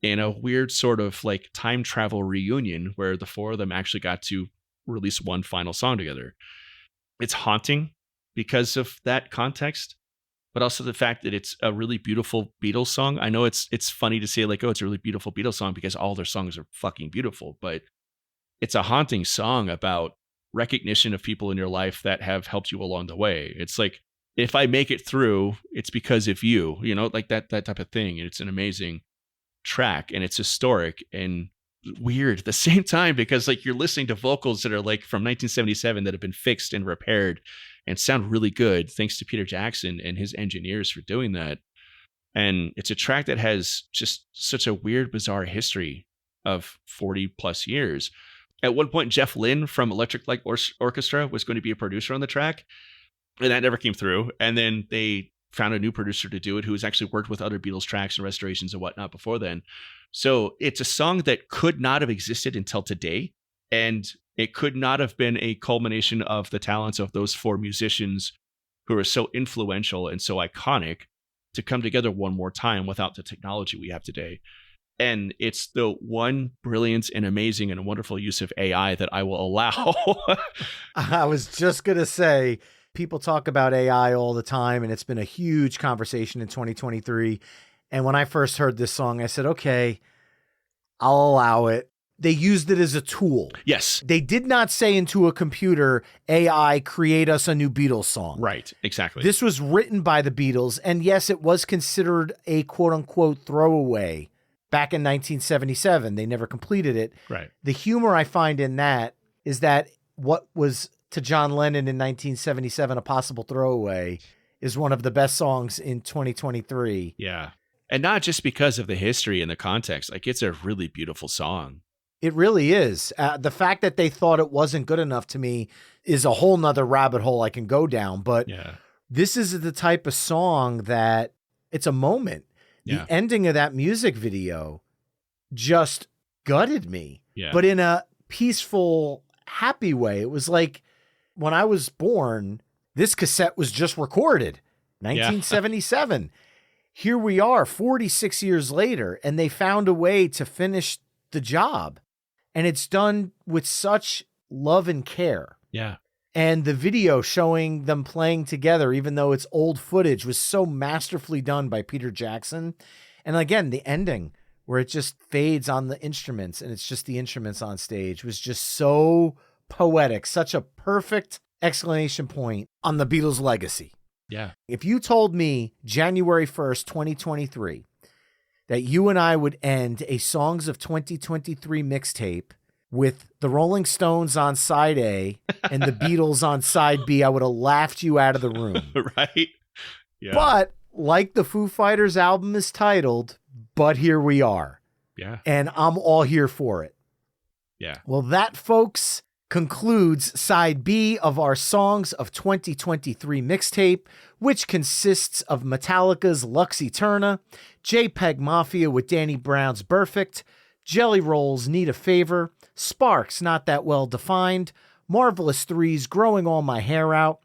[SPEAKER 4] in a weird sort of like time travel reunion where the four of them actually got to release one final song together. It's haunting because of that context, but also the fact that it's a really beautiful Beatles song. I know it's funny to say like, oh, it's a really beautiful Beatles song because all their songs are fucking beautiful, but it's a haunting song about recognition of people in your life that have helped you along the way. It's like, if I make it through, it's because of you, like that type of thing. And it's an amazing track, and it's historic and weird at the same time because like you're listening to vocals that are like from 1977 that have been fixed and repaired and sound really good, thanks to Peter Jackson and his engineers for doing that. And it's a track that has just such a weird, bizarre history of 40 plus years. At one point, Jeff Lynne from Electric Light Orchestra was going to be a producer on the track, and that never came through. And then they found a new producer to do it, who has actually worked with other Beatles tracks and restorations and whatnot before then. So it's a song that could not have existed until today. And it could not have been a culmination of the talents of those four musicians who are so influential and so iconic to come together one more time without the technology we have today. And it's the one brilliant and amazing and wonderful use of AI that I will allow.
[SPEAKER 3] I was just going to say, people talk about AI all the time, and it's been a huge conversation in 2023. And when I first heard this song, I said, okay, I'll allow it. They used it as a tool.
[SPEAKER 4] Yes.
[SPEAKER 3] They did not say into a computer, AI, create us a new Beatles song.
[SPEAKER 4] Right, exactly.
[SPEAKER 3] This was written by the Beatles. And yes, it was considered a quote unquote throwaway back in 1977. They never completed it.
[SPEAKER 4] Right.
[SPEAKER 3] The humor I find in that is that what was to John Lennon in 1977 a possible throwaway is one of the best songs in 2023.
[SPEAKER 4] Yeah. And not just because of the history and the context. Like, it's a really beautiful song.
[SPEAKER 3] It really is. The fact that they thought it wasn't good enough to me is a whole nother rabbit hole I can go down. But this is the type of song that it's a moment. The ending of that music video just gutted me, but in a peaceful, happy way. It was like when I was born, this cassette was just recorded, 1977. Here we are 46 years later, and they found a way to finish the job. And it's done with such love and care.
[SPEAKER 4] Yeah.
[SPEAKER 3] And the video showing them playing together, even though it's old footage, was so masterfully done by Peter Jackson. And again, the ending where it just fades on the instruments and it's just the instruments on stage was just so poetic, such a perfect exclamation point on the Beatles' legacy.
[SPEAKER 4] Yeah.
[SPEAKER 3] If you told me January 1st, 2023, that you and I would end a Songs of 2023 mixtape with the Rolling Stones on side A and the Beatles on side B, I would have laughed you out of the room.
[SPEAKER 4] Right? Yeah.
[SPEAKER 3] But like the Foo Fighters album is titled, But Here We Are.
[SPEAKER 4] Yeah.
[SPEAKER 3] And I'm all here for it.
[SPEAKER 4] Yeah.
[SPEAKER 3] Well, that, folks, concludes side B of our Songs of 2023 mixtape, which consists of Metallica's Lux Eterna, JPEG Mafia with Danny Brown's Perfect, Jelly Rolls Need a Favor, Sparks Not That Well Defined, Marvelous Three's Growing All My Hair Out,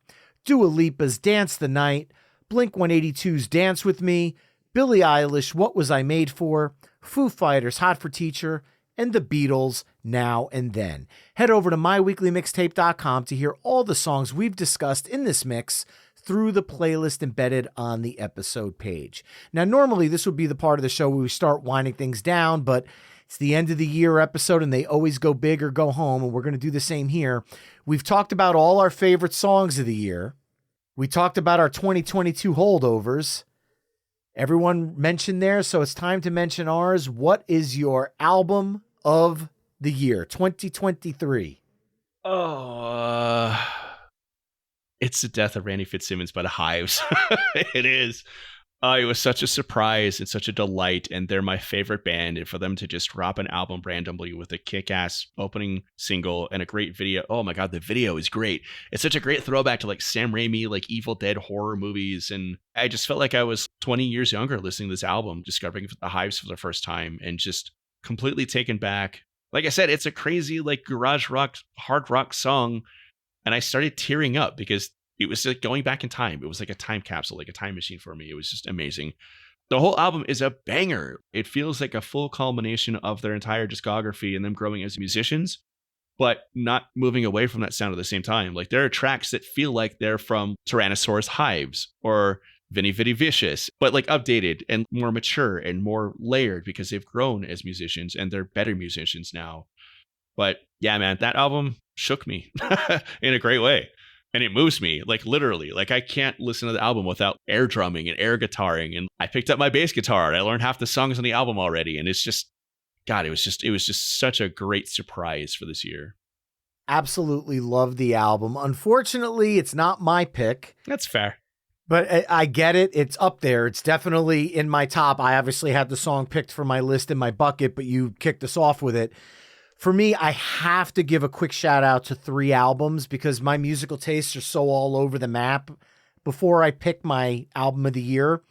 [SPEAKER 3] Dua Lipa's Dance the Night, Blink-182's Dance With Me, Billie Eilish What Was I Made For, Foo Fighters Hot for Teacher, and the Beatles Now and Then. Head over to myweeklymixtape.com to hear all the songs we've discussed in this mix through the playlist embedded on the episode page. Now, normally this would be the part of the show where we start winding things down, but it's the end of the year episode and they always go big or go home, and we're going to do the same here. We've talked about all our favorite songs of the year. We talked about our 2022 holdovers. Everyone mentioned theirs, so it's time to mention ours. What is your album of the year, 2023?
[SPEAKER 4] It's The Death of Randy Fitzsimmons by the Hives. It is. It was such a surprise and such a delight, and they're my favorite band. And for them to just drop an album randomly with a kick-ass opening single and a great video. Oh my God, the video is great. It's such a great throwback to like Sam Raimi, like Evil Dead horror movies. And I just felt like I was 20 years younger listening to this album, discovering the Hives for the first time and just completely taken back. Like I said, it's a crazy like garage rock, hard rock song. And I started tearing up because it was like going back in time. It was like a time capsule, like a time machine for me. It was just amazing. The whole album is a banger. It feels like a full culmination of their entire discography and them growing as musicians, but not moving away from that sound at the same time. Like there are tracks that feel like they're from Tyrannosaurus Hives or Vinny Vitty Vicious, but like updated and more mature and more layered because they've grown as musicians and they're better musicians now. But yeah, man, that album shook me in a great way. And it moves me, like literally. Like I can't listen to the album without air drumming and air guitaring. And I picked up my bass guitar and I learned half the songs on the album already. And it's just, God, it was just such a great surprise for this year.
[SPEAKER 3] absolutely love the album. Unfortunately, it's not my pick.
[SPEAKER 4] That's fair.
[SPEAKER 3] But I get it. It's up there. It's definitely in my top. I obviously had the song picked for my list in my bucket, but you kicked us off with it. For me, I have to give a quick shout out to 3 albums because my musical tastes are so all over the map. Before I pick my album of the year,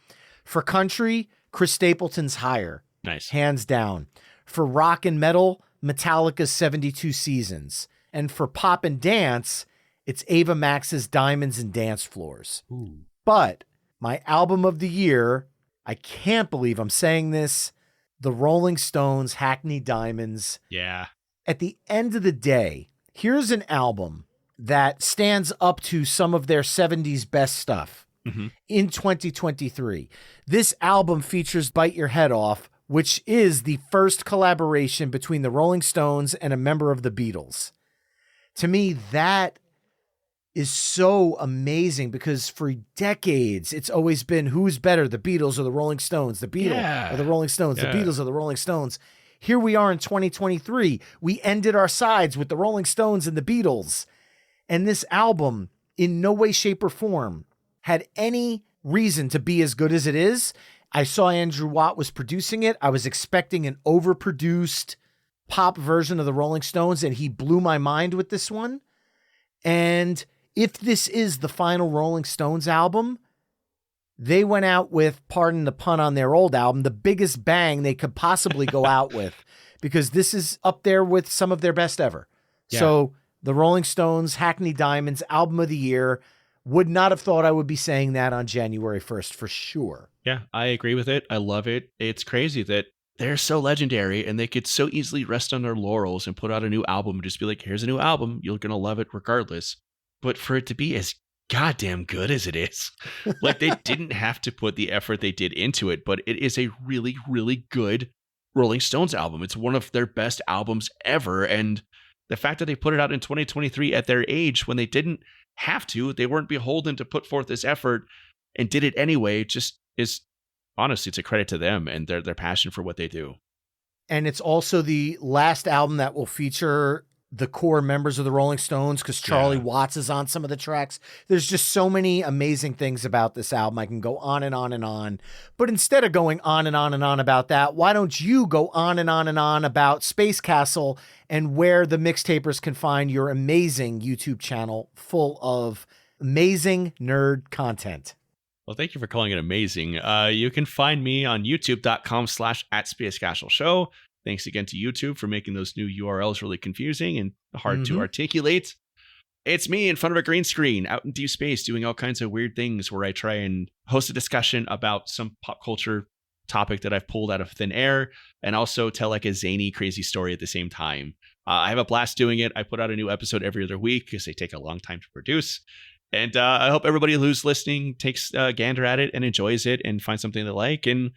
[SPEAKER 3] for country, Chris Stapleton's Higher.
[SPEAKER 4] Nice.
[SPEAKER 3] Hands down. For rock and metal, Metallica's 72 Seasons. And for pop and dance, it's Ava Max's Diamonds and Dance Floors.
[SPEAKER 4] Ooh.
[SPEAKER 3] But my album of the year, I can't believe I'm saying this, the Rolling Stones' Hackney Diamonds.
[SPEAKER 4] Yeah.
[SPEAKER 3] At the end of the day, here's an album that stands up to some of their 70s best stuff in 2023. This album features Bite Your Head Off, which is the first collaboration between the Rolling Stones and a member of the Beatles. To me, that is so amazing because for decades, it's always been who's better, the Beatles or the Rolling Stones, the Beatles or the Rolling Stones, the Beatles or the Rolling Stones. Here we are in 2023. We ended our sides with the Rolling Stones and the Beatles. And this album, in no way, shape, or form, had any reason to be as good as it is. I saw Andrew Watt was producing it. I was expecting an overproduced pop version of the Rolling Stones, and he blew my mind with this one. And if this is the final Rolling Stones album, they went out with, pardon the pun on their old album, the biggest bang they could possibly go out with, because this is up there with some of their best ever. Yeah. So the Rolling Stones, Hackney Diamonds, album of the year. Would not have thought I would be saying that on January 1st for sure.
[SPEAKER 4] Yeah, I agree with it. I love it. It's crazy that they're so legendary and they could so easily rest on their laurels and put out a new album and just be like, here's a new album. You're going to love it regardless. But for it to be as goddamn good as it is, like they didn't have to put the effort they did into it, but it is a really, really good Rolling Stones album. It's one of their best albums ever. And the fact that they put it out in 2023 at their age when they didn't have to, they weren't beholden to put forth this effort and did it anyway, just is honestly, it's a credit to them and their passion for what they do.
[SPEAKER 3] And it's also the last album that will feature the core members of the Rolling Stones because Charlie Watts is on some of the tracks. There's just so many amazing things about this album. I can go on and on and on. But instead of going on and on and on about that, why don't you go on and on and on about Space Castle and where the Mixtapers can find your amazing YouTube channel full of amazing nerd content?
[SPEAKER 4] Well, thank you for calling it amazing. You can find me on youtube.com/@SpaceCastleShow. Thanks again to YouTube for making those new URLs really confusing and hard to articulate. It's me in front of a green screen out in deep space doing all kinds of weird things where I try and host a discussion about some pop culture topic that I've pulled out of thin air and also tell like a zany, crazy story at the same time. I have a blast doing it. I put out a new episode every other week because they take a long time to produce. And I hope everybody who's listening takes a gander at it and enjoys it and finds something they like. And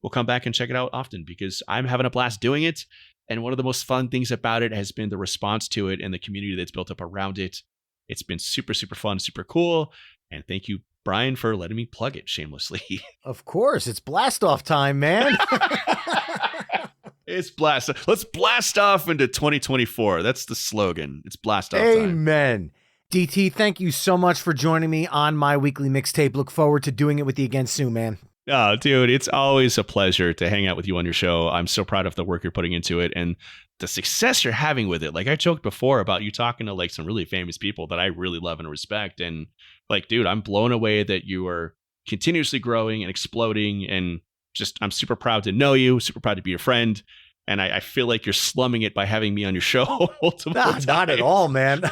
[SPEAKER 4] we'll come back and check it out often because I'm having a blast doing it. And one of the most fun things about it has been the response to it and the community that's built up around it. It's been super, super fun, super cool. And thank you, Brian, for letting me plug it shamelessly.
[SPEAKER 3] Of course. It's blast off time, man.
[SPEAKER 4] It's blast. Let's blast off into 2024. That's the slogan. It's blast off time.
[SPEAKER 3] Amen. DT, thank you so much for joining me on my weekly mixtape. Look forward to doing it with you again soon, man.
[SPEAKER 4] Oh, dude, it's always a pleasure to hang out with you on your show. I'm so proud of the work you're putting into it and the success you're having with it. Like I joked before about you talking to like some really famous people that I really love and respect. And like, dude, I'm blown away that you are continuously growing and exploding. And just, I'm super proud to know you, super proud to be your friend. And I feel like you're slumming it by having me on your show multiple times.
[SPEAKER 3] Not at all, man.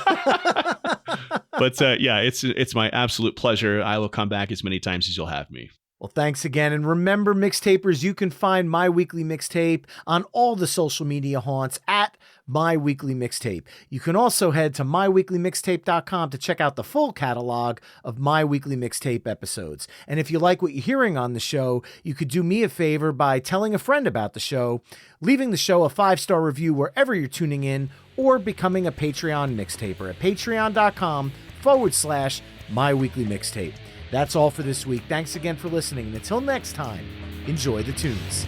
[SPEAKER 4] But yeah, it's my absolute pleasure. I will come back as many times as you'll have me.
[SPEAKER 3] Well, thanks again. And remember, Mixtapers, you can find My Weekly Mixtape on all the social media haunts at My Weekly Mixtape. You can also head to myweeklymixtape.com to check out the full catalog of My Weekly Mixtape episodes. And if you like what you're hearing on the show, you could do me a favor by telling a friend about the show, leaving the show a 5-star review wherever you're tuning in, or becoming a Patreon Mixtaper at patreon.com/My Weekly Mixtape. That's all for this week. Thanks again for listening. And until next time, enjoy the tunes.